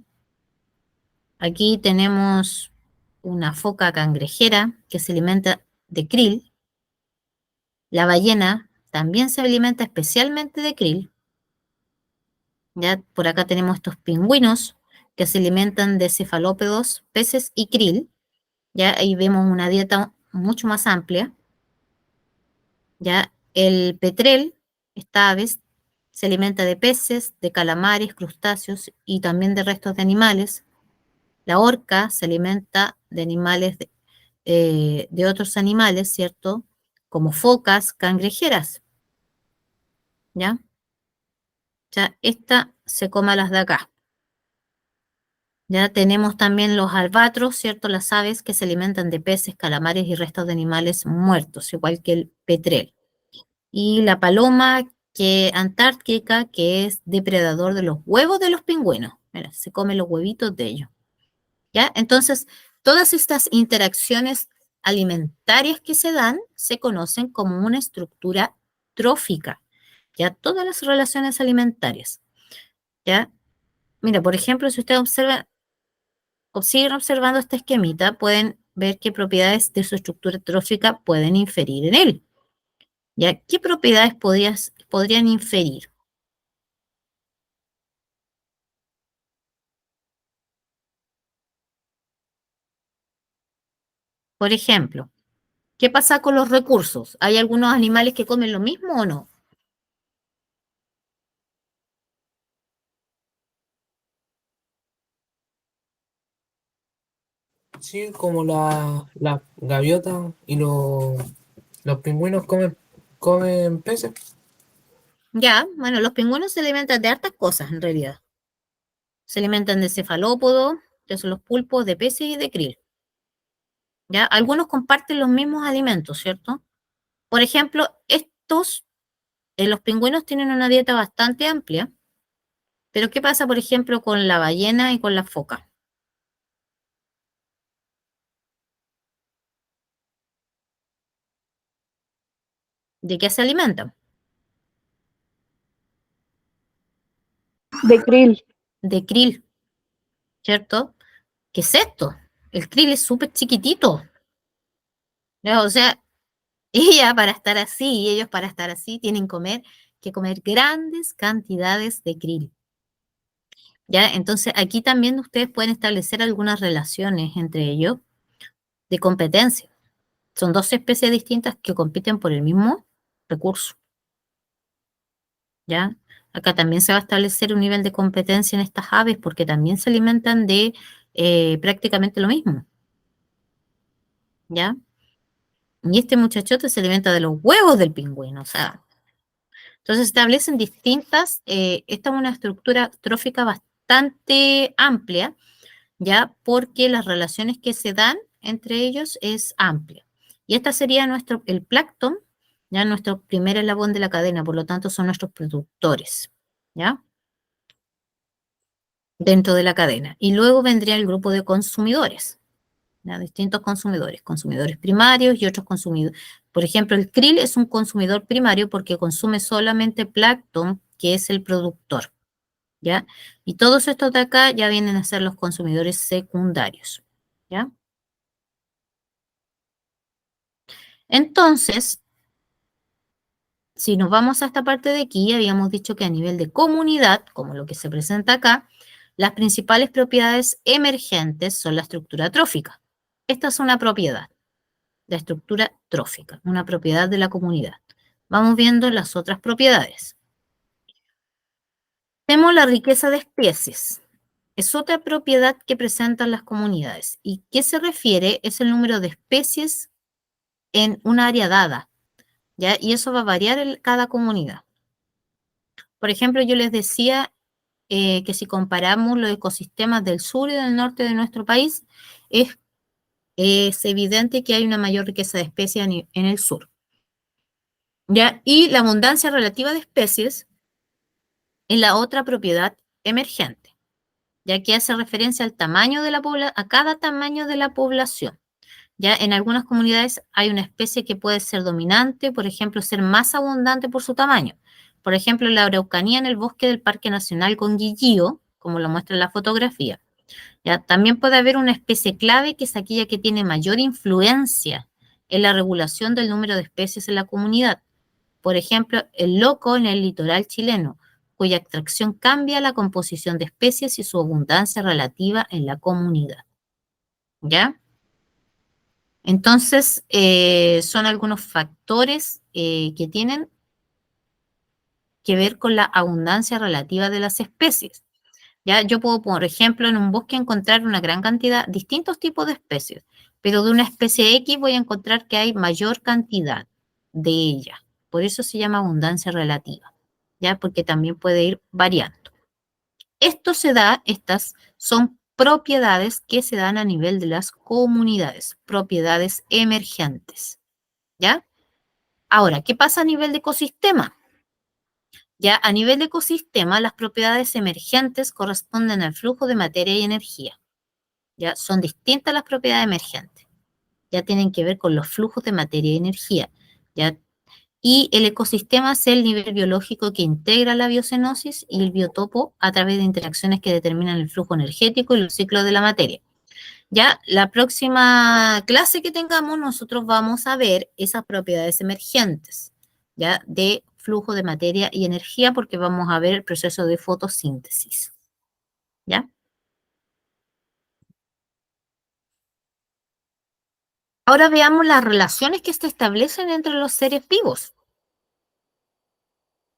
Aquí tenemos una foca cangrejera que se alimenta de krill. La ballena también se alimenta especialmente de krill. Ya por acá tenemos estos pingüinos que se alimentan de cefalópodos, peces y krill. Ya ahí vemos una dieta mucho más amplia. Ya el petrel, esta aves, se alimenta de peces, de calamares, crustáceos y también de restos de animales. La orca se alimenta de animales de otros animales, ¿cierto? Como focas, cangrejeras. ¿Ya? Ya esta se come a las de acá. Ya tenemos también los albatros, ¿cierto? Las aves que se alimentan de peces, calamares y restos de animales muertos, igual que el petrel. Y la paloma antártica, que es depredador de los huevos de los pingüinos. Mira, se come los huevitos de ellos. ¿Ya? Entonces, todas estas interacciones alimentarias que se dan se conocen como una estructura trófica. ¿Ya? Todas las relaciones alimentarias. ¿Ya? Mira, por ejemplo, si ustedes siguen observando esta esquemita, pueden ver qué propiedades de su estructura trófica pueden inferir en él. ¿Ya? ¿Qué propiedades podrían inferir? Por ejemplo, ¿qué pasa con los recursos? ¿Hay algunos animales que comen lo mismo o no? Sí, como la gaviota y los pingüinos comen peces. Ya, bueno, los pingüinos se alimentan de hartas cosas en realidad. Se alimentan de cefalópodos, que son los pulpos, de peces y de krill. ¿Ya? Algunos comparten los mismos alimentos, ¿cierto? Por ejemplo, los pingüinos tienen una dieta bastante amplia, pero ¿qué pasa, por ejemplo, con la ballena y con la foca? ¿De qué se alimentan? De krill. De krill, ¿cierto? ¿Qué es esto? El krill es súper chiquitito. ¿Ya? O sea, ella para estar así y ellos para estar así tienen que comer grandes cantidades de krill. ¿Ya? Entonces, aquí también ustedes pueden establecer algunas relaciones entre ellos de competencia. Son dos especies distintas que compiten por el mismo recurso. ¿Ya? Acá también se va a establecer un nivel de competencia en estas aves porque también se alimentan de prácticamente lo mismo. ¿Ya? Y este muchachote se alimenta de los huevos del pingüino, o sea. Entonces establecen distintas, esta es una estructura trófica bastante amplia, ¿ya? Porque las relaciones que se dan entre ellos es amplia. Y esta sería el plancton, ya nuestro primer eslabón de la cadena, por lo tanto son nuestros productores, ¿ya? Dentro de la cadena. Y luego vendría el grupo de consumidores, ¿ya? Distintos consumidores, consumidores primarios y otros consumidores. Por ejemplo, el krill es un consumidor primario porque consume solamente plancton, que es el productor, ¿ya? Y todos estos de acá ya vienen a ser los consumidores secundarios, ¿ya? Entonces, si nos vamos a esta parte de aquí, habíamos dicho que a nivel de comunidad, como lo que se presenta acá, las principales propiedades emergentes son la estructura trófica. Esta es una propiedad, la estructura trófica, una propiedad de la comunidad. Vamos viendo las otras propiedades. Tenemos la riqueza de especies. Es otra propiedad que presentan las comunidades. ¿Y qué se refiere? Es el número de especies en un área dada, ¿ya? Y eso va a variar en cada comunidad. Por ejemplo, yo les decía que si comparamos los ecosistemas del sur y del norte de nuestro país, es evidente que hay una mayor riqueza de especies en el sur, ¿ya? Y la abundancia relativa de especies es la otra propiedad emergente, ya que hace referencia al tamaño de la a cada tamaño de la población. Ya en algunas comunidades hay una especie que puede ser dominante, por ejemplo, ser más abundante por su tamaño. Por ejemplo, la araucanía en el bosque del Parque Nacional Conguillío, como lo muestra en la fotografía. ¿Ya? También puede haber una especie clave que es aquella que tiene mayor influencia en la regulación del número de especies en la comunidad. Por ejemplo, el loco en el litoral chileno, cuya extracción cambia la composición de especies y su abundancia relativa en la comunidad. ¿Ya? Entonces, son algunos factores que tienen que ver con la abundancia relativa de las especies. ¿Ya? Yo puedo, por ejemplo, en un bosque encontrar una gran cantidad, distintos tipos de especies, pero de una especie X voy a encontrar que hay mayor cantidad de ella. Por eso se llama abundancia relativa, ¿ya? Porque también puede ir variando. Esto se da, estas son propiedades que se dan a nivel de las comunidades, propiedades emergentes, ¿ya? Ahora, ¿qué pasa a nivel de ecosistema? Ya a nivel de ecosistema, las propiedades emergentes corresponden al flujo de materia y energía. Ya son distintas las propiedades emergentes. Ya tienen que ver con los flujos de materia y energía. ¿Ya? Y el ecosistema es el nivel biológico que integra la biocenosis y el biotopo a través de interacciones que determinan el flujo energético y los ciclos de la materia. Ya la próxima clase que tengamos, nosotros vamos a ver esas propiedades emergentes, ya de flujo de materia y energía, porque vamos a ver el proceso de fotosíntesis. ¿Ya? Ahora veamos las relaciones que se establecen entre los seres vivos.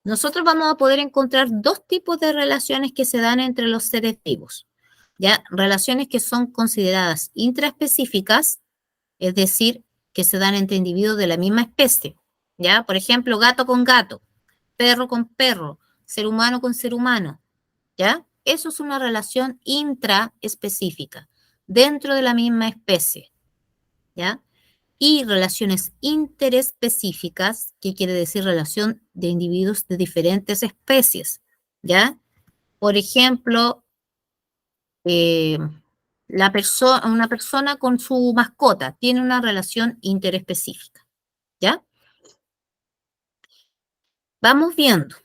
Nosotros vamos a poder encontrar dos tipos de relaciones que se dan entre los seres vivos. ¿Ya? Relaciones que son consideradas intraespecíficas, es decir, que se dan entre individuos de la misma especie. ¿Ya? Por ejemplo, gato con gato, perro con perro, ser humano con ser humano. ¿Ya? Eso es una relación intraespecífica, dentro de la misma especie. ¿Ya? Y relaciones interespecíficas, que quiere decir relación de individuos de diferentes especies, ¿ya? Por ejemplo, una persona con su mascota tiene una relación interespecífica, ¿ya? Vamos viendo.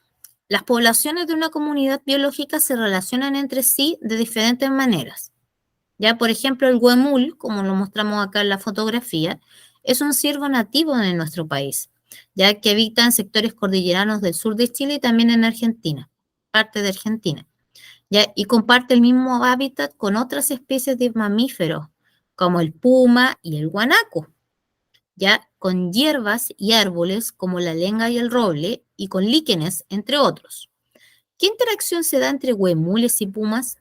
Las poblaciones de una comunidad biológica se relacionan entre sí de diferentes maneras. Ya, por ejemplo, el huemul, como lo mostramos acá en la fotografía, es un ciervo nativo en nuestro país, ya que habita en sectores cordilleranos del sur de Chile y también en Argentina, parte de Argentina. ¿ya? Y comparte el mismo hábitat con otras especies de mamíferos, como el puma y el guanaco, ¿ya? Con hierbas y árboles como la lenga y el roble, y con líquenes, entre otros. ¿Qué interacción se da entre huemules y pumas?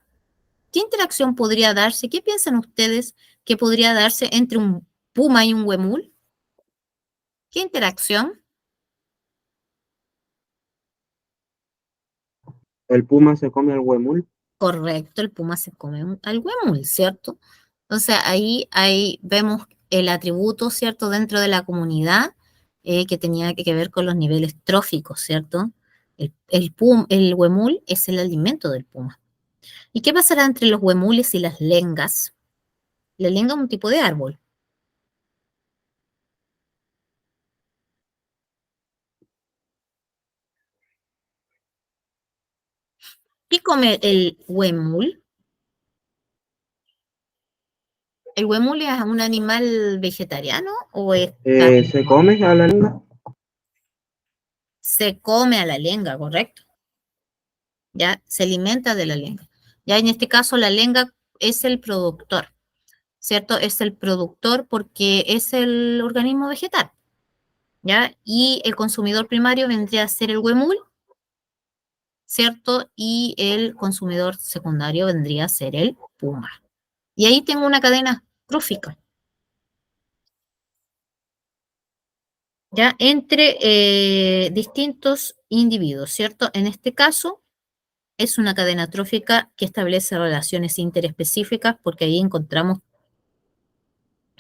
¿Qué interacción podría darse? ¿Qué piensan ustedes que podría darse entre un puma y un huemul? ¿Qué interacción? El puma se come al huemul. Correcto, el puma se come al huemul, ¿cierto? Entonces ahí vemos el atributo, ¿cierto? Dentro de la comunidad que tenía que ver con los niveles tróficos, ¿cierto? El huemul es el alimento del puma. ¿Y qué pasará entre los huemules y las lengas? La lenga es un tipo de árbol. ¿Qué come el huemul? ¿El huemul es un animal vegetariano o ¿Se come a la lenga? se come a la lenga, correcto? ¿Ya? Se alimenta de la lenga. Ya en este caso la lenga es el productor, ¿cierto? Es el productor porque es el organismo vegetal, ¿ya? Y el consumidor primario vendría a ser el huemul, ¿cierto? Y el consumidor secundario vendría a ser el puma. Y ahí tengo una cadena trófica, ¿ya? Entre distintos individuos, ¿cierto? En este caso es una cadena trófica que establece relaciones interespecíficas porque ahí encontramos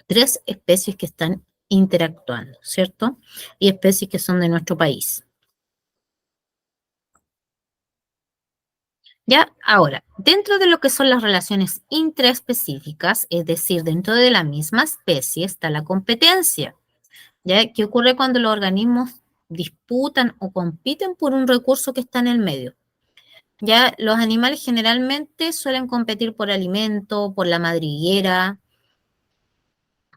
tres especies que están interactuando, ¿cierto? Y especies que son de nuestro país. Ya, ahora, dentro de lo que son las relaciones intraespecíficas, es decir, dentro de la misma especie está la competencia. ¿Ya? ¿Qué ocurre cuando los organismos disputan o compiten por un recurso que está en el medio? Ya, los animales generalmente suelen competir por alimento, por la madriguera,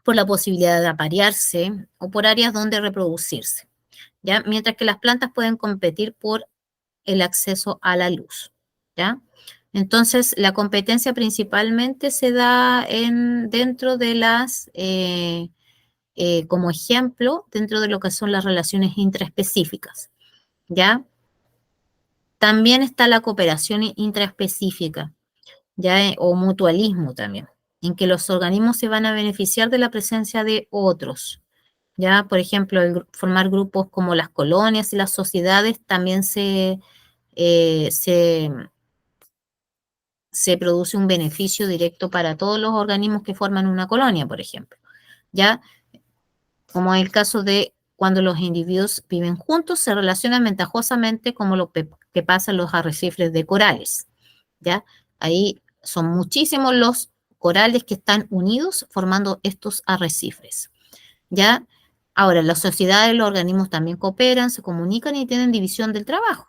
por la posibilidad de aparearse o por áreas donde reproducirse. ¿Ya? Mientras que las plantas pueden competir por el acceso a la luz, ¿ya? Entonces, la competencia principalmente se da dentro de como ejemplo, dentro de lo que son las relaciones intraespecíficas, ¿ya? También está la cooperación intraespecífica, ¿ya? O mutualismo también, en que los organismos se van a beneficiar de la presencia de otros, ¿ya? Por ejemplo, formar grupos como las colonias y las sociedades también eh, se, se produce un beneficio directo para todos los organismos que forman una colonia, por ejemplo, ¿ya? Como en el caso de cuando los individuos viven juntos, se relacionan ventajosamente como lo que pasa en los arrecifes de corales, ¿ya? Ahí son muchísimos los corales que están unidos formando estos arrecifes, ¿ya? Ahora, las sociedades, los organismos también cooperan, se comunican y tienen división del trabajo.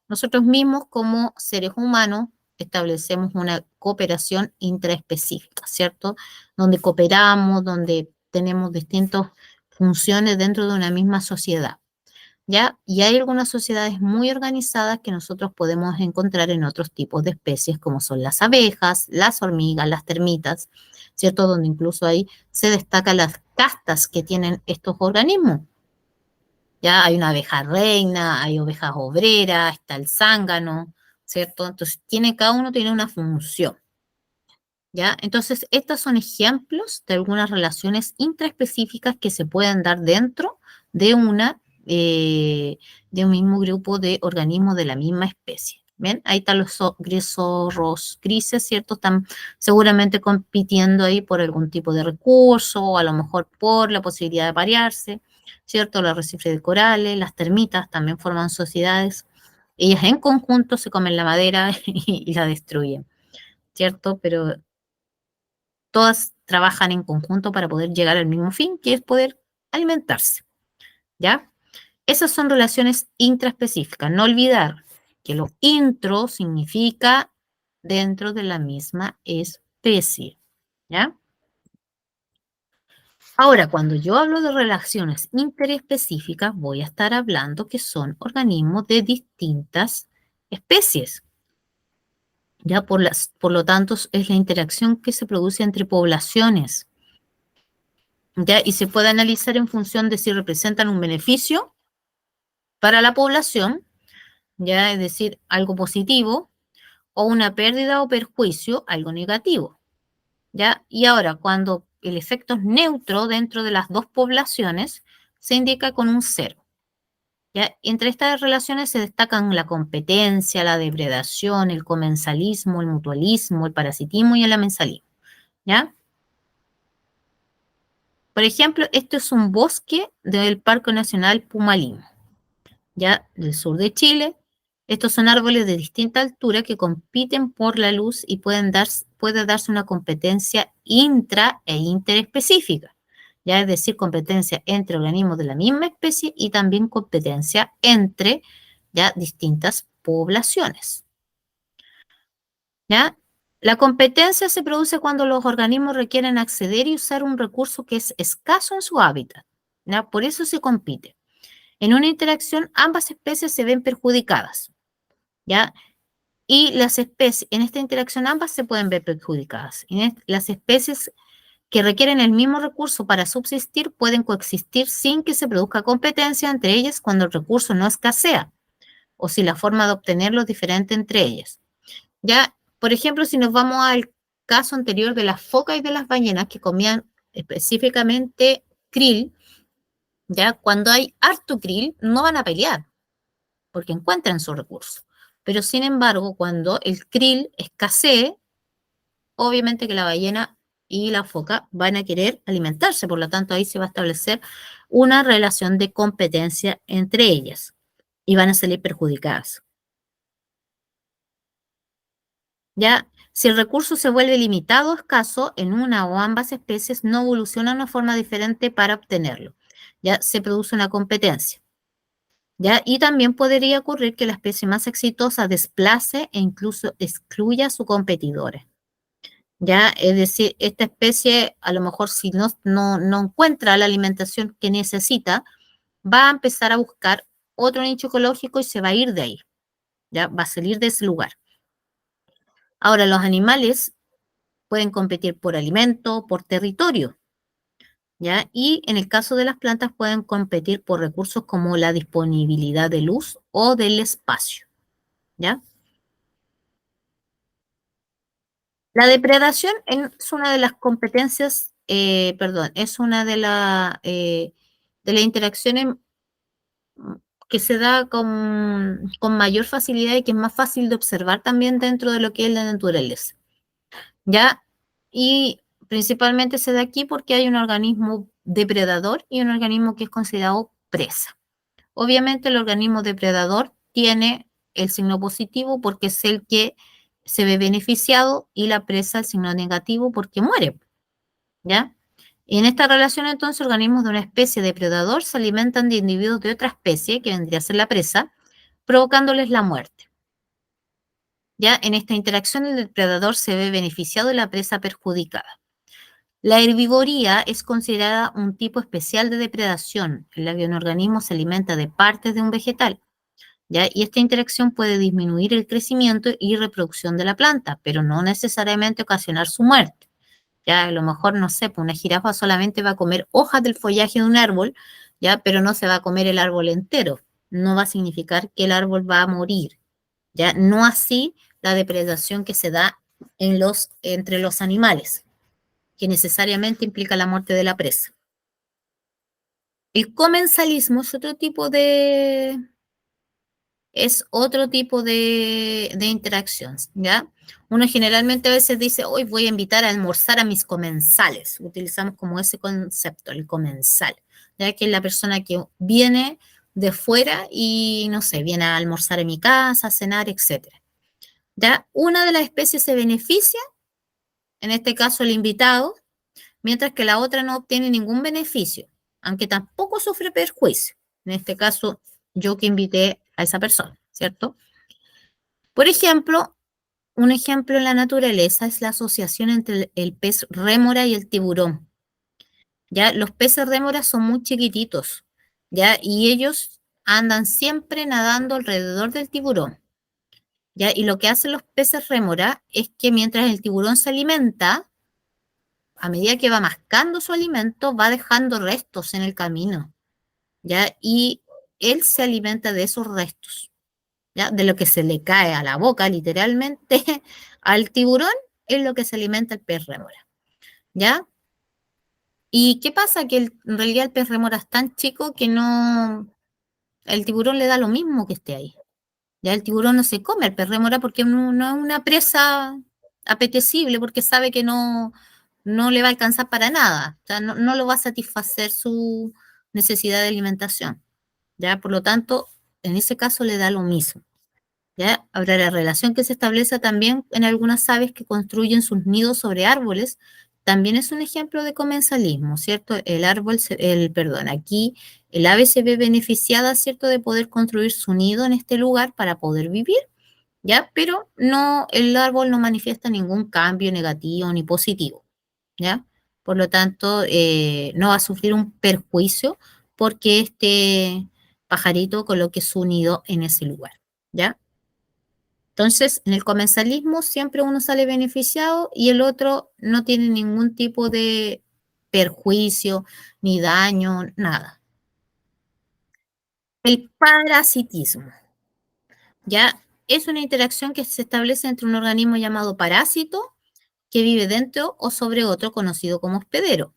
Nosotros mismos, como seres humanos, establecemos una cooperación intraespecífica, ¿cierto? Donde cooperamos, donde tenemos distintas funciones dentro de una misma sociedad, ¿ya? Y hay algunas sociedades muy organizadas que nosotros podemos encontrar en otros tipos de especies, como son las abejas, las hormigas, las termitas, ¿cierto? Donde incluso ahí se destacan las castas que tienen estos organismos. Ya hay una abeja reina, hay ovejas obreras, está el zángano, ¿cierto? Entonces, cada uno tiene una función, ¿ya? Entonces, estos son ejemplos de algunas relaciones intraespecíficas que se pueden dar dentro de de un mismo grupo de organismos de la misma especie. ¿Ven? Ahí están los zorros grises, ¿cierto? Están seguramente compitiendo ahí por algún tipo de recurso, o a lo mejor por la posibilidad de aparearse, ¿cierto? Los arrecifes de corales, las termitas también forman sociedades. Ellas en conjunto se comen la madera y la destruyen, ¿cierto? Pero todas trabajan en conjunto para poder llegar al mismo fin, que es poder alimentarse, ¿ya? Esas son relaciones intraespecíficas. No olvidar que lo intro significa dentro de la misma especie, ¿ya? Ahora, cuando yo hablo de relaciones interespecíficas, voy a estar hablando que son organismos de distintas especies. Ya por lo tanto, es la interacción que se produce entre poblaciones, ¿ya? Y se puede analizar en función de si representan un beneficio para la población, ¿ya? Es decir, algo positivo, o una pérdida o perjuicio, algo negativo, ¿ya? Y ahora, cuando el efecto es neutro dentro de las dos poblaciones, se indica con un cero, ¿ya? Entre estas relaciones se destacan la competencia, la depredación, el comensalismo, el mutualismo, el parasitismo y el amensalismo, ¿ya? Por ejemplo, esto es un bosque del Parque Nacional Pumalín, ya del sur de Chile. Estos son árboles de distinta altura que compiten por la luz y puede darse una competencia intra e interespecífica, ya es decir, competencia entre organismos de la misma especie y también competencia entre ya distintas poblaciones. ¿Ya? La competencia se produce cuando los organismos requieren acceder y usar un recurso que es escaso en su hábitat, ¿ya? Por eso se compite. En una interacción, ambas especies se ven perjudicadas, ¿ya? Y las especies, en esta interacción ambas se pueden ver perjudicadas. Las especies que requieren el mismo recurso para subsistir pueden coexistir sin que se produzca competencia entre ellas cuando el recurso no escasea o si la forma de obtenerlo es diferente entre ellas. Ya, por ejemplo, si nos vamos al caso anterior de las focas y de las ballenas que comían específicamente krill, ya cuando hay harto krill no van a pelear porque encuentran su recurso. Pero sin embargo, cuando el krill escasee, obviamente que la ballena y la foca van a querer alimentarse, por lo tanto ahí se va a establecer una relación de competencia entre ellas y van a salir perjudicadas. Ya, si el recurso se vuelve limitado o escaso en una o ambas especies, no evoluciona una forma diferente para obtenerlo. Ya se produce una competencia. ¿Ya? Y también podría ocurrir que la especie más exitosa desplace e incluso excluya a su competidores. ¿Ya? Es decir, esta especie a lo mejor si no encuentra la alimentación que necesita, va a empezar a buscar otro nicho ecológico y se va a ir de ahí. ¿Ya? Va a salir de ese lugar. Ahora, los animales pueden competir por alimento, por territorio, ¿ya? Y en el caso de las plantas pueden competir por recursos como la disponibilidad de luz o del espacio, ¿ya? La depredación es una de las competencias, es una de las interacciones que se da con mayor facilidad y que es más fácil de observar también dentro de lo que es la naturaleza, ¿ya? Y principalmente se da aquí porque hay un organismo depredador y un organismo que es considerado presa. Obviamente el organismo depredador tiene el signo positivo porque es el que se ve beneficiado y la presa el signo negativo porque muere, ¿ya? Y en esta relación entonces organismos de una especie depredador se alimentan de individuos de otra especie, que vendría a ser la presa, provocándoles la muerte. ¿Ya? En esta interacción el depredador se ve beneficiado y la presa perjudicada. La herbivoría es considerada un tipo especial de depredación en la que un organismo se alimenta de partes de un vegetal, ¿ya? Y esta interacción puede disminuir el crecimiento y reproducción de la planta, pero no necesariamente ocasionar su muerte. Ya a lo mejor, no sé, pues una jirafa solamente va a comer hojas del follaje de un árbol, ya, pero no se va a comer el árbol entero. No va a significar que el árbol va a morir, ya. No así la depredación que se da entre los animales, que necesariamente implica la muerte de la presa. El comensalismo es otro tipo de interacción, ¿ya? Uno generalmente a veces dice, hoy voy a invitar a almorzar a mis comensales. Utilizamos como ese concepto, el comensal, ya que es la persona que viene de fuera y, no sé, viene a almorzar en mi casa, a cenar, etc. ¿Ya? Una de las especies se beneficia, en este caso el invitado, mientras que la otra no obtiene ningún beneficio, aunque tampoco sufre perjuicio. En este caso, yo que invité a esa persona, ¿cierto? Por ejemplo, un ejemplo en la naturaleza es la asociación entre el pez rémora y el tiburón. ¿Ya? Los peces rémora son muy chiquititos, ¿ya? Y ellos andan siempre nadando alrededor del tiburón, ¿ya? Y lo que hacen los peces rémora es que mientras el tiburón se alimenta, a medida que va mascando su alimento, va dejando restos en el camino, ¿ya? Y él se alimenta de esos restos, ¿ya? De lo que se le cae a la boca, literalmente, al tiburón, es lo que se alimenta el pez rémora, ¿ya? ¿Y qué pasa? Que en realidad el pez rémora es tan chico que no, el tiburón le da lo mismo que esté ahí. Ya el tiburón no se come al pez rémora porque no es una presa apetecible, porque sabe que no le va a alcanzar para nada. O sea, no lo va a satisfacer su necesidad de alimentación. ¿Ya? Por lo tanto, en ese caso le da lo mismo. ¿Ya? Ahora, la relación que se establece también en algunas aves que construyen sus nidos sobre árboles, también es un ejemplo de comensalismo, ¿cierto? Perdón, aquí el ave se ve beneficiada, ¿cierto?, de poder construir su nido en este lugar para poder vivir, ¿ya? Pero no, el árbol no manifiesta ningún cambio negativo ni positivo, ¿ya? Por lo tanto, no va a sufrir un perjuicio porque este pajarito coloque su nido en ese lugar, ¿ya? Entonces, en el comensalismo siempre uno sale beneficiado y el otro no tiene ningún tipo de perjuicio, ni daño, nada. El parasitismo, ¿ya? Es una interacción que se establece entre un organismo llamado parásito que vive dentro o sobre otro conocido como hospedero,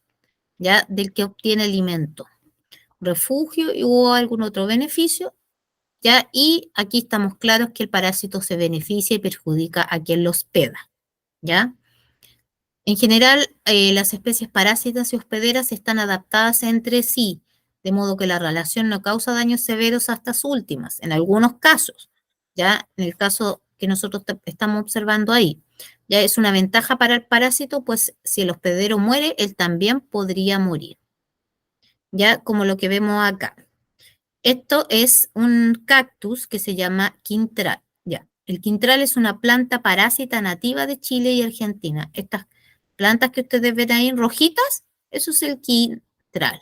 ¿ya? Del que obtiene alimento, refugio o algún otro beneficio, ¿ya? Y aquí estamos claros que el parásito se beneficia y perjudica a quien lo hospeda, ¿ya? En general, las especies parásitas y hospederas están adaptadas entre sí, de modo que la relación no causa daños severos a estas últimas, en algunos casos, ¿ya? En el caso que nosotros estamos observando ahí, ya es una ventaja para el parásito, pues si el hospedero muere, él también podría morir, ¿ya? Como lo que vemos acá. Esto es un cactus que se llama quintral, ¿ya? El quintral es una planta parásita nativa de Chile y Argentina. Estas plantas que ustedes ven ahí rojitas, eso es el quintral,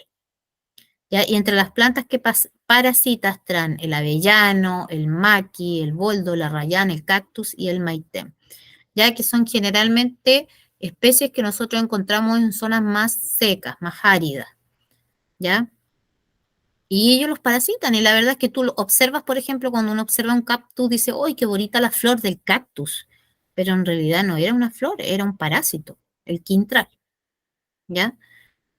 ¿ya? Y entre las plantas que parasitas están el avellano, el maqui, el boldo, la rayana, el cactus y el maitén, ya que son generalmente especies que nosotros encontramos en zonas más secas, más áridas, ¿ya? Y ellos los parasitan, y la verdad es que tú lo observas, por ejemplo, cuando uno observa un cactus, dice, ¡ay, qué bonita la flor del cactus! Pero en realidad no era una flor, era un parásito, el quintral, ¿ya?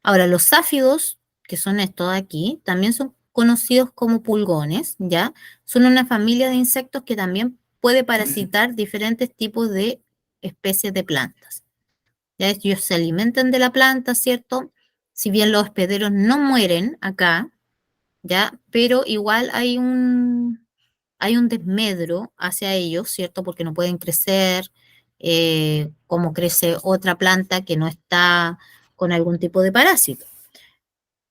Ahora, los sáfidos, que son estos de aquí, también son conocidos como pulgones, ¿ya? Son una familia de insectos que también puede parasitar diferentes tipos de especies de plantas. ¿Ya? Ellos se alimentan de la planta, ¿cierto? Si bien los hospederos no mueren acá, ¿ya? Pero igual hay un desmedro hacia ellos, ¿cierto? Porque no pueden crecer como crece otra planta que no está con algún tipo de parásito,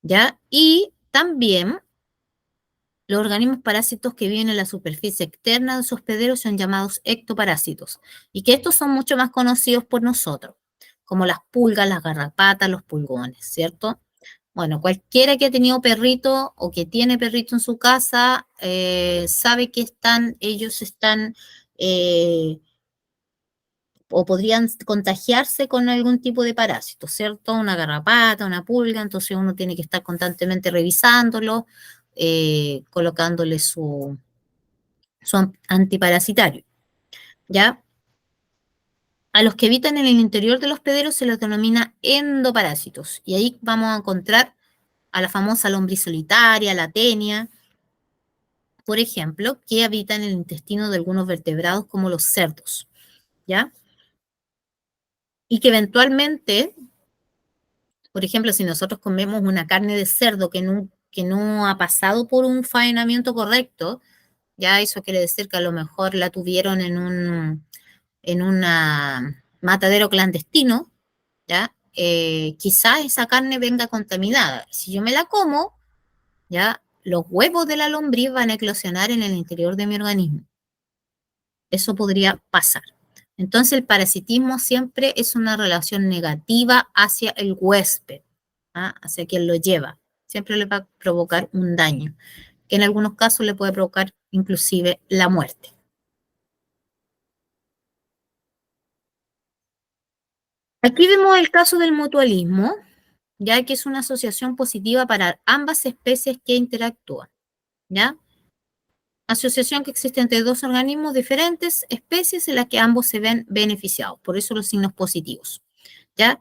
¿ya? Y también los organismos parásitos que viven en la superficie externa de su hospedero son llamados ectoparásitos, y que estos son mucho más conocidos por nosotros, como las pulgas, las garrapatas, los pulgones, ¿cierto? Bueno, cualquiera que ha tenido perrito o que tiene perrito en su casa sabe que ellos están o podrían contagiarse con algún tipo de parásito, ¿cierto? Una garrapata, una pulga, entonces uno tiene que estar constantemente revisándolo, colocándole su antiparasitario, ¿ya? A los que habitan en el interior de los hospederos se los denomina endoparásitos, y ahí vamos a encontrar a la famosa lombriz solitaria, la tenia, por ejemplo, que habita en el intestino de algunos vertebrados como los cerdos, ¿ya? Y que eventualmente, por ejemplo, si nosotros comemos una carne de cerdo que no ha pasado por un faenamiento correcto, ya eso quiere decir que a lo mejor la tuvieron en una matadero clandestino, ¿ya? Quizás esa carne venga contaminada. Si yo me la como, ¿ya? Los huevos de la lombriz van a eclosionar en el interior de mi organismo. Eso podría pasar. Entonces el parasitismo siempre es una relación negativa hacia el huésped, ¿ah? Hacia quien lo lleva. Siempre le va a provocar un daño, que en algunos casos le puede provocar inclusive la muerte. Aquí vemos el caso del mutualismo, ya que es una asociación positiva para ambas especies que interactúan, ¿ya? Asociación que existe entre dos organismos diferentes, especies en las que ambos se ven beneficiados, por eso los signos positivos, ¿ya?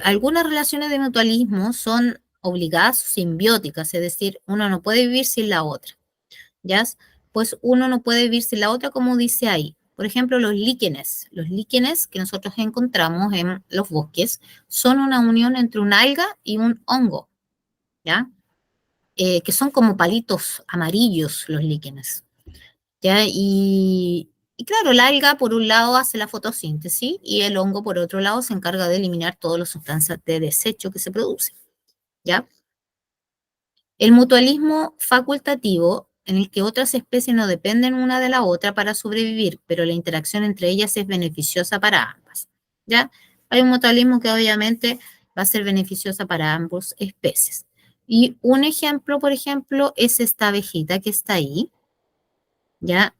Algunas relaciones de mutualismo son obligadas o simbióticas, es decir, uno no puede vivir sin la otra, ¿ya? Pues uno no puede vivir sin la otra, como dice ahí. Por ejemplo, los líquenes que nosotros encontramos en los bosques son una unión entre un alga y un hongo, ¿ya? Que son como palitos amarillos los líquenes, ¿ya? Y claro, el alga por un lado hace la fotosíntesis y el hongo por otro lado se encarga de eliminar todas las sustancias de desecho que se producen, ¿ya? El mutualismo facultativo, en el que otras especies no dependen una de la otra para sobrevivir, pero la interacción entre ellas es beneficiosa para ambas, ¿ya? Hay un mutualismo que obviamente va a ser beneficiosa para ambas especies. Y un ejemplo, por ejemplo, es esta abejita que está ahí, ¿ya?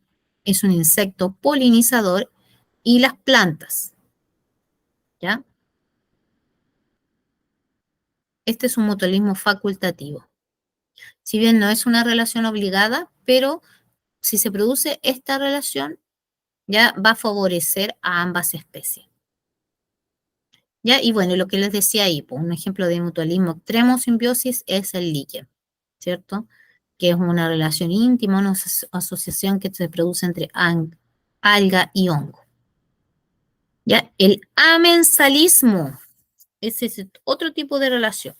Es un insecto polinizador y las plantas, ¿ya? Este es un mutualismo facultativo. Si bien no es una relación obligada, pero si se produce esta relación, ya va a favorecer a ambas especies. ¿Ya? Y bueno, lo que les decía ahí, pues, un ejemplo de mutualismo extremo simbiosis es el líquen, ¿cierto? Que es una relación íntima, una asociación que se produce entre alga y hongo. ¿Ya? El amensalismo, ese es otro tipo de relación,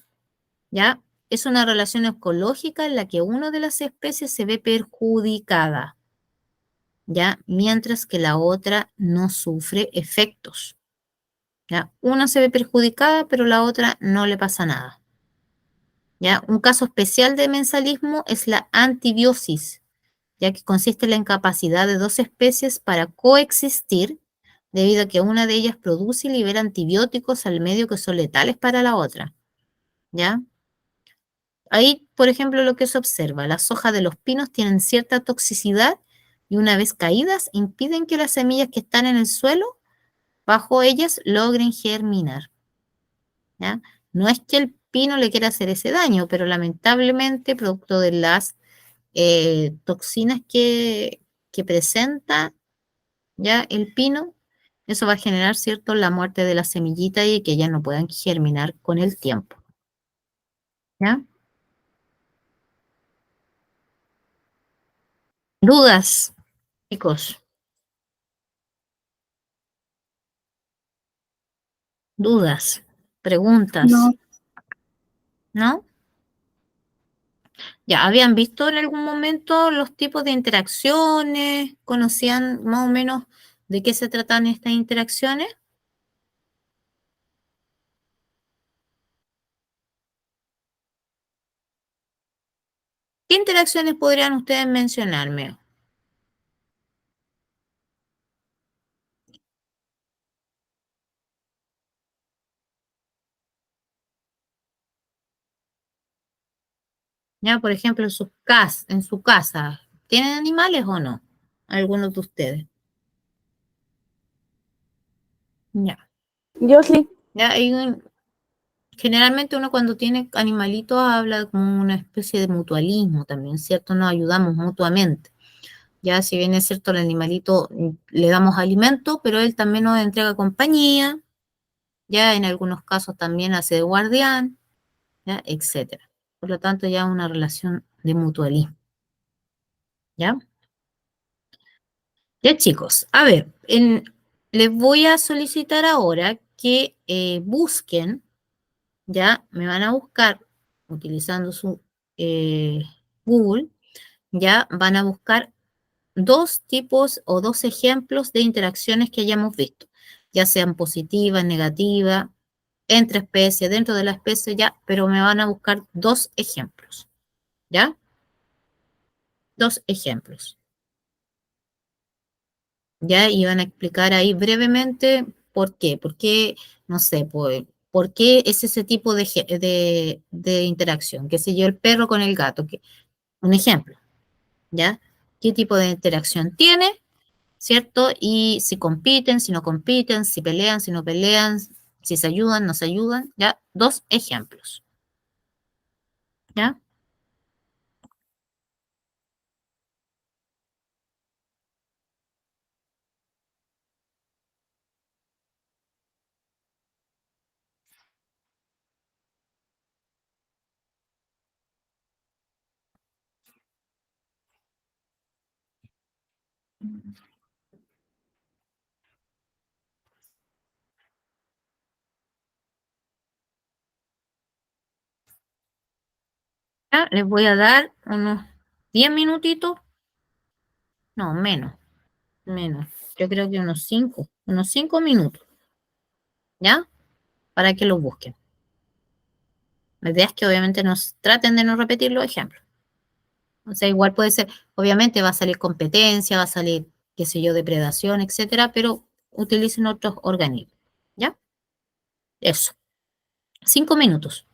¿ya? Es una relación ecológica en la que una de las especies se ve perjudicada, ¿ya? Mientras que la otra no sufre efectos, ¿ya? Una se ve perjudicada, pero la otra no le pasa nada, ¿ya? Un caso especial de mensalismo es la antibiosis, ya que consiste en la incapacidad de dos especies para coexistir debido a que una de ellas produce y libera antibióticos al medio que son letales para la otra, ¿ya? Ahí, por ejemplo, lo que se observa, las hojas de los pinos tienen cierta toxicidad y una vez caídas impiden que las semillas que están en el suelo, bajo ellas, logren germinar, ¿ya? No es que el pino le quiera hacer ese daño, pero lamentablemente, producto de las toxinas que presenta ya el pino, eso va a generar, ¿cierto?, la muerte de la semillita y que ya no puedan germinar con el tiempo, ¿ya? ¿Dudas, chicos? ¿Dudas? ¿Preguntas? No, ¿No? ¿Ya habían visto en algún momento los tipos de interacciones? ¿Conocían más o menos de qué se tratan estas interacciones? ¿Qué interacciones podrían ustedes mencionarme? Ya, por ejemplo, en su casa, ¿tienen animales o no? Algunos de ustedes. Ya. yo sí. Ya, generalmente uno cuando tiene animalitos habla como una especie de mutualismo también, ¿cierto? Nos ayudamos mutuamente. Ya, si bien es cierto, el animalito le damos alimento, pero él también nos entrega compañía, ya en algunos casos también hace de guardián, ya, etcétera. Por lo tanto, ya una relación de mutualismo, ¿ya? Ya, chicos, a ver, les voy a solicitar ahora que busquen, ya, me van a buscar utilizando su Google, ya van a buscar dos tipos o dos ejemplos de interacciones que hayamos visto, ya sean positivas, negativas, entre especies, dentro de la especie, ya, pero me van a buscar dos ejemplos, ¿ya? Dos ejemplos, ¿ya? Y van a explicar ahí brevemente por qué, no sé, por qué es ese tipo de interacción, qué sé yo, el perro con el gato, un ejemplo, ¿ya? ¿Qué tipo de interacción tiene? ¿cierto? Y si compiten, si no compiten, si pelean, si no pelean, si se ayudan, no se ayudan, ¿ya? 2 ejemplos, ¿ya? Ya, les voy a dar unos 10 minutitos, no, menos. Yo creo que unos 5 minutos, ¿ya? Para que los busquen. La idea es que obviamente nos traten de no repetir los ejemplos. O sea, igual puede ser, obviamente va a salir competencia, va a salir, qué sé yo, depredación, etcétera, pero utilicen otros organismos, ¿ya? Eso. 5 minutos.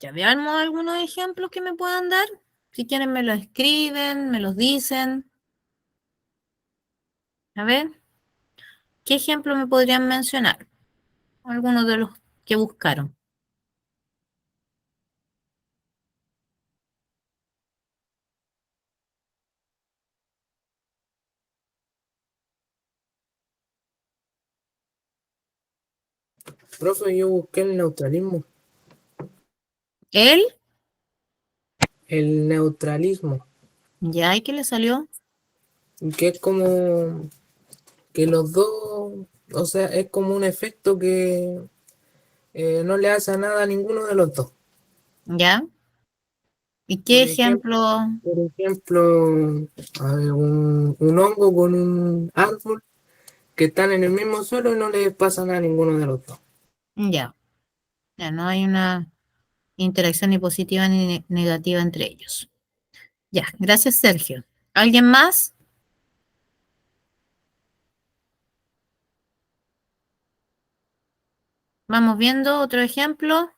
Ya veamos algunos ejemplos que me puedan dar. Si quieren me los escriben, me los dicen. A ver, ¿qué ejemplo me podrían mencionar? Algunos de los que buscaron. Profe, yo busqué el neutralismo. ¿Él? El neutralismo. ¿Ya? ¿Y qué le salió? Que es como que los dos, o sea, es como un efecto que no le hace nada a ninguno de los dos. ¿Ya? ¿Y qué Por ejemplo, ejemplo? por ejemplo, a ver, un hongo con un árbol que están en el mismo suelo y no le pasa nada a ninguno de los dos. Ya. Ya no hay una interacción ni positiva ni negativa entre ellos. Ya, gracias, Sergio. ¿Alguien más? Vamos viendo otro ejemplo.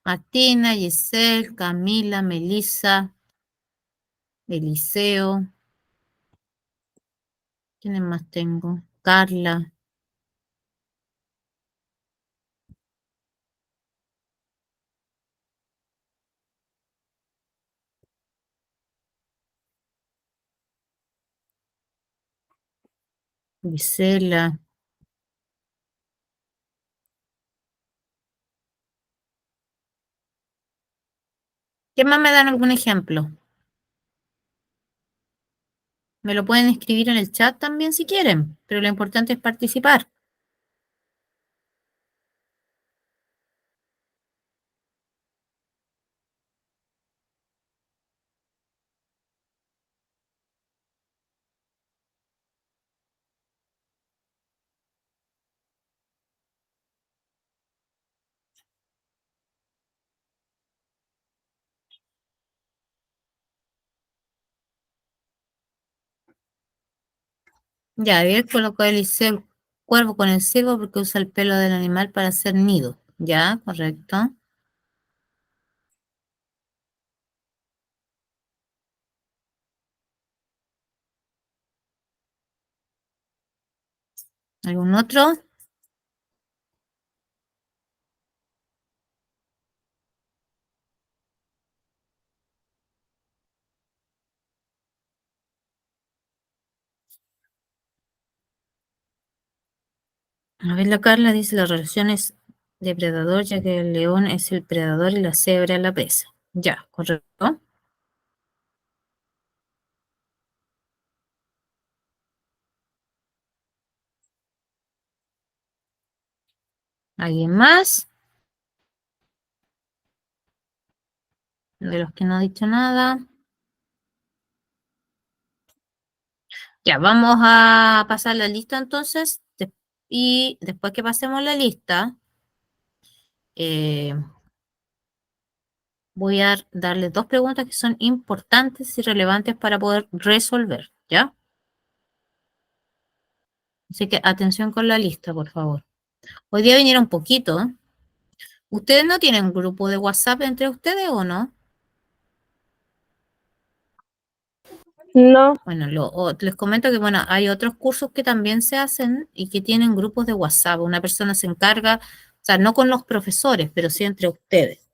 Martina, Giselle, Camila, Melissa, Eliseo. ¿Quiénes más tengo? Carla, Gisela. ¿Qué más me dan algún ejemplo? Me lo pueden escribir en el chat también si quieren, pero lo importante es participar. Ya, bien, colocó Eliseo el cuervo con el ciervo porque usa el pelo del animal para hacer nido. Ya, correcto. ¿Algún otro? A ver, la Carla dice las relaciones depredador, ya que el león es el predador y la cebra la presa. Ya, correcto. ¿Alguien más? De los que no ha dicho nada. Ya, vamos a pasar la lista entonces. Y después que pasemos la lista, eh, voy a darles dos preguntas que son importantes y relevantes para poder resolver, ¿ya? Así que atención con la lista, por favor. Hoy día vinieron poquito, ¿eh? ¿Ustedes no tienen grupo de WhatsApp entre ustedes o no? No, Bueno, les comento que bueno, hay otros cursos que también se hacen y que tienen grupos de WhatsApp. Una persona se encarga, o sea, no con los profesores, pero sí entre ustedes.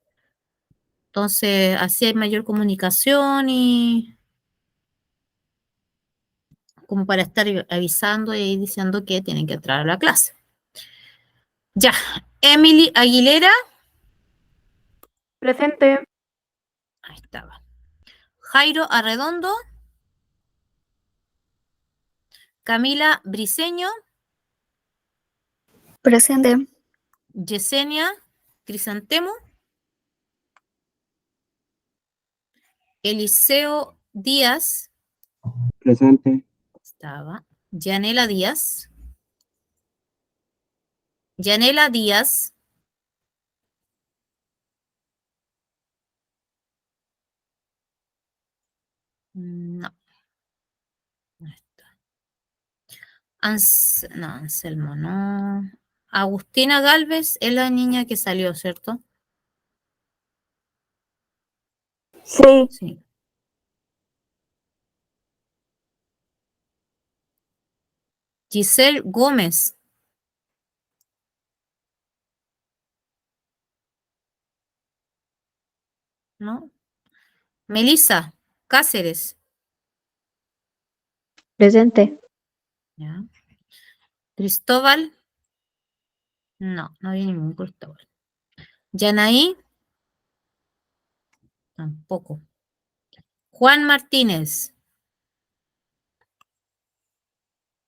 Entonces, así hay mayor comunicación y como para estar avisando y diciendo que tienen que entrar a la clase. Ya, Emily Aguilera, presente. ahí estaba. Jairo Arredondo, Camila Briceño, Presente. Yesenia Crisantemo, Eliseo Díaz, Presente. estaba. Yanela Díaz, Yanela Díaz, no, no está. No, Anselmo, no. Agustina Galvez es la niña que salió, ¿cierto? Sí. Sí. Giselle Gómez. ¿No? Melissa Cáceres. Presente. ¿Ya? Cristóbal. No, no había ningún Cristóbal. Yanaí. Tampoco. Juan Martínez.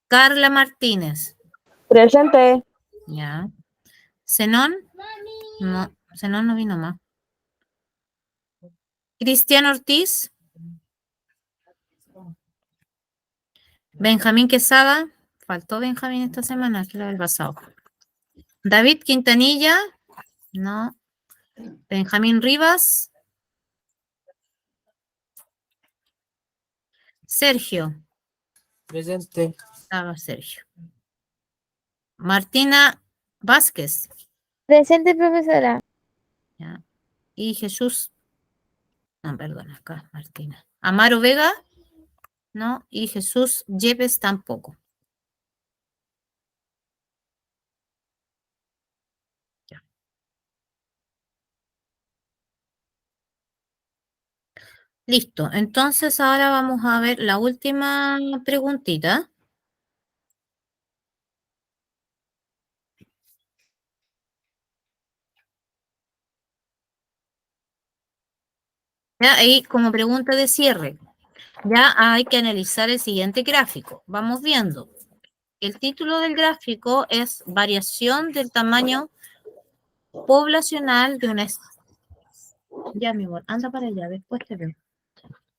Carla Martínez. Presente. ¿Ya? Zenón. No, Zenón no vino más. Cristian Ortiz. Benjamín Quesada. Faltó Benjamín esta semana, que era el pasado. David Quintanilla. No. Benjamín Rivas. Sergio. Presente. Estaba Sergio. Martina Vázquez. Presente, profesora. ¿Ya? Y Jesús. No, perdón, acá, Martina. Amaro Vega. No. Y Jesús Yepes tampoco. Ya. Listo. Entonces ahora vamos a ver la última preguntita. Ya, ahí como pregunta de cierre. Ya hay que analizar el siguiente gráfico. Vamos viendo. El título del gráfico es variación del tamaño poblacional de una... Ya, mi amor, anda para allá, después te veo.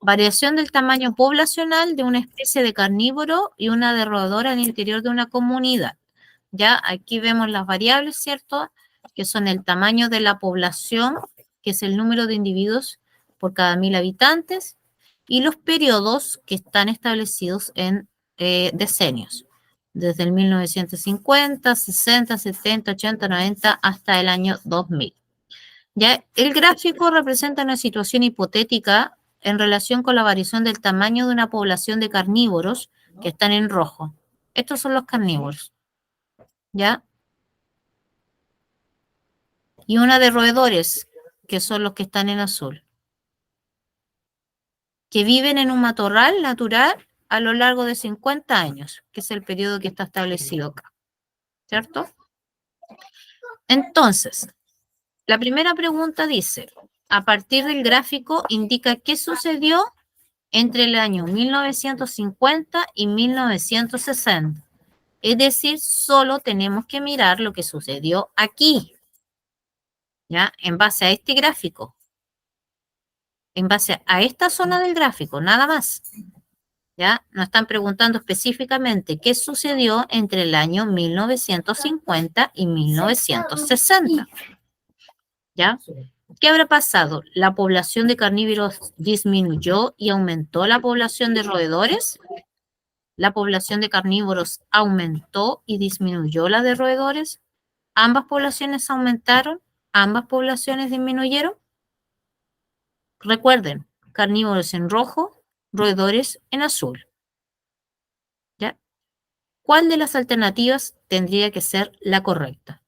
Variación del tamaño poblacional de una especie de carnívoro y una de roedor al interior de una comunidad. Ya, aquí vemos las variables, ¿cierto? Que son el tamaño de la población, que es el número de individuos por cada 1000 habitantes, y los periodos que están establecidos en decenios, desde el 1950, 60, 70, 80, 90 hasta el año 2000. Ya, el gráfico representa una situación hipotética en relación con la variación del tamaño de una población de carnívoros que están en rojo. Estos son los carnívoros, ¿ya? Y una de roedores, que son los que están en azul, que viven en un matorral natural a lo largo de 50 años, que es el periodo que está establecido acá, ¿cierto? Entonces, la primera pregunta dice, a partir del gráfico indica qué sucedió entre el año 1950 y 1960. Es decir, solo tenemos que mirar lo que sucedió aquí, ¿ya? En base a este gráfico, en base a esta zona del gráfico, nada más, ¿ya? Nos están preguntando específicamente qué sucedió entre el año 1950 y 1960, ¿ya? ¿Qué habrá pasado? ¿La población de carnívoros disminuyó y aumentó la población de roedores? ¿La población de carnívoros aumentó y disminuyó la de roedores? ¿Ambas poblaciones aumentaron? ¿Ambas poblaciones disminuyeron? Recuerden, carnívoros en rojo, roedores en azul. ¿Ya? ¿Cuál de las alternativas tendría que ser la correcta?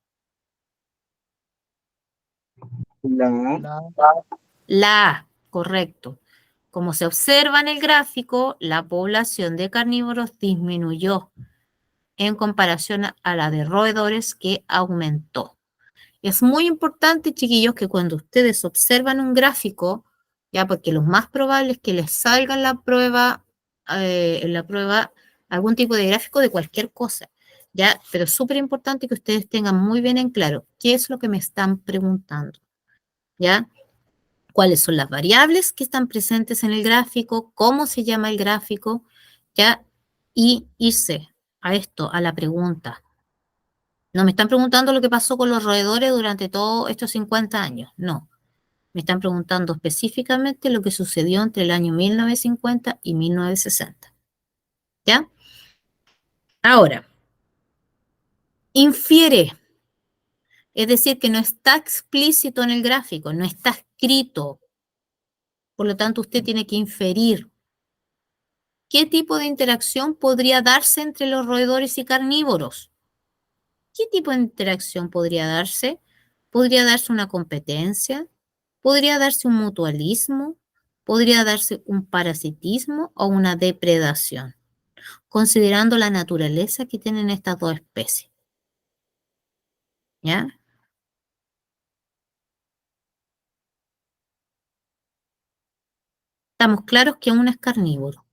La A. La A, correcto. Como se observa en el gráfico, la población de carnívoros disminuyó en comparación a la de roedores que aumentó. Es muy importante, chiquillos, que cuando ustedes observan un gráfico, ya porque lo más probable es que les salga en la prueba algún tipo de gráfico de cualquier cosa, ya, pero es súper importante que ustedes tengan muy bien en claro qué es lo que me están preguntando, ya, cuáles son las variables que están presentes en el gráfico, cómo se llama el gráfico, ya, y hice a esto, a la pregunta. No me están preguntando lo que pasó con los roedores durante todos estos 50 años, no. Me están preguntando específicamente lo que sucedió entre el año 1950 y 1960. ¿Ya? Ahora, infiere, es decir, que no está explícito en el gráfico, no está escrito. Por lo tanto, usted tiene que inferir qué tipo de interacción podría darse entre los roedores y carnívoros. ¿Qué tipo de interacción podría darse? ¿Podría darse una competencia? ¿Podría darse un mutualismo? ¿Podría darse un parasitismo o una depredación? Considerando la naturaleza que tienen estas dos especies. ¿Ya? Estamos claros que uno es carnívoro.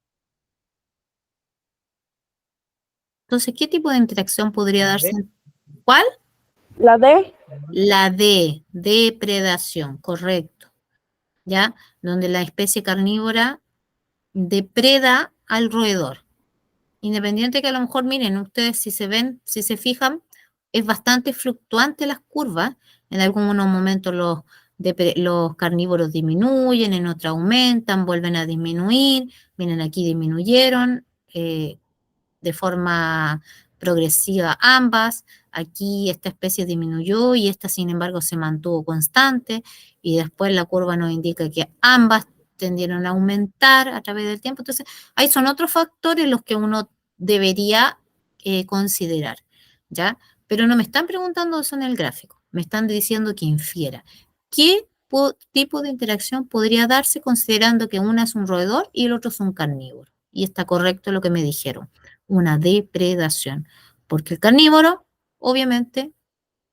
Entonces, ¿qué tipo de interacción podría darse? ¿Cuál? La D. La de depredación, correcto. ¿Ya? Donde la especie carnívora depreda al roedor. Independiente que a lo mejor, miren, ustedes si se ven, si se fijan, es bastante fluctuante las curvas. En algunos momentos los carnívoros disminuyen, en otros aumentan, vuelven a disminuir. Miren, aquí disminuyeron de forma progresiva ambas. Aquí esta especie disminuyó y esta, sin embargo, se mantuvo constante. Y después la curva nos indica que ambas tendieron a aumentar a través del tiempo. Entonces, ahí son otros factores los que uno debería considerar, ¿ya? Pero no me están preguntando eso en el gráfico, me están diciendo que infiera. ¿Qué tipo de interacción podría darse considerando que una es un roedor y el otro es un carnívoro? Y está correcto lo que me dijeron, una depredación, porque el carnívoro, obviamente,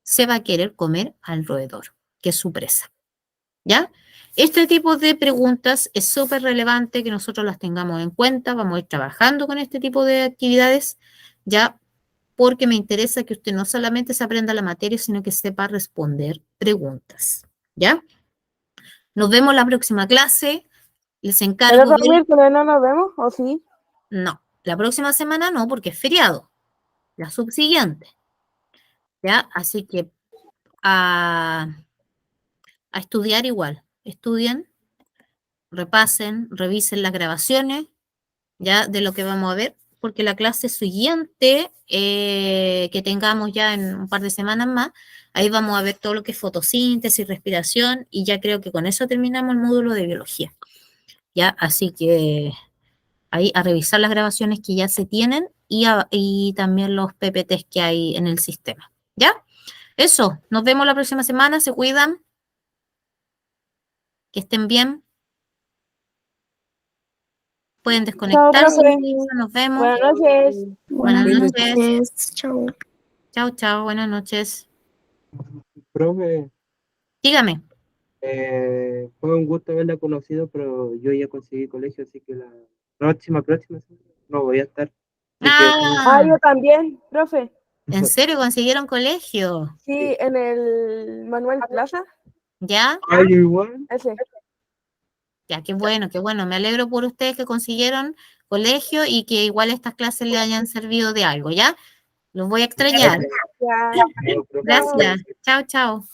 se va a querer comer al roedor, que es su presa, ¿ya? Este tipo de preguntas es súper relevante que nosotros las tengamos en cuenta. Vamos a ir trabajando con este tipo de actividades, ya, porque me interesa que usted no solamente se aprenda la materia, sino que sepa responder preguntas, ¿ya? Nos vemos la próxima clase. Les ¿El encargo otro ver... miércoles no nos vemos? ¿O sí? No, la próxima semana no, porque es feriado. La subsiguiente, ¿ya? Así que a estudiar igual. Estudien, repasen, revisen las grabaciones, ya de lo que vamos a ver, porque la clase siguiente que tengamos ya en un par de semanas más, ahí vamos a ver todo lo que es fotosíntesis, respiración, y ya creo que con eso terminamos el módulo de biología. Ya, así que ahí a revisar las grabaciones que ya se tienen y también los PPTs que hay en el sistema. ¿Ya? Eso, nos vemos la próxima semana, se cuidan, que estén bien. Pueden Chao, desconectarse, profe. nos vemos. Buenas noches. Buenas Cuídense. noches. Chau. Chao, chao, buenas noches. Profe, Dígame. fue un gusto haberla conocido, pero yo ya conseguí colegio, así que la próxima semana no voy a estar. Así que, Ah, Ah, yo también, profe. ¿en serio consiguieron colegio? Sí, en el Manuel Plaza. ¿Ya? ay, igual. Ese. Ya, qué bueno, qué bueno. Me alegro por ustedes que consiguieron colegio y que igual estas clases le hayan servido de algo, ¿ya? Los voy a extrañar. Ya. Chao, profe. Gracias. Chao, chao.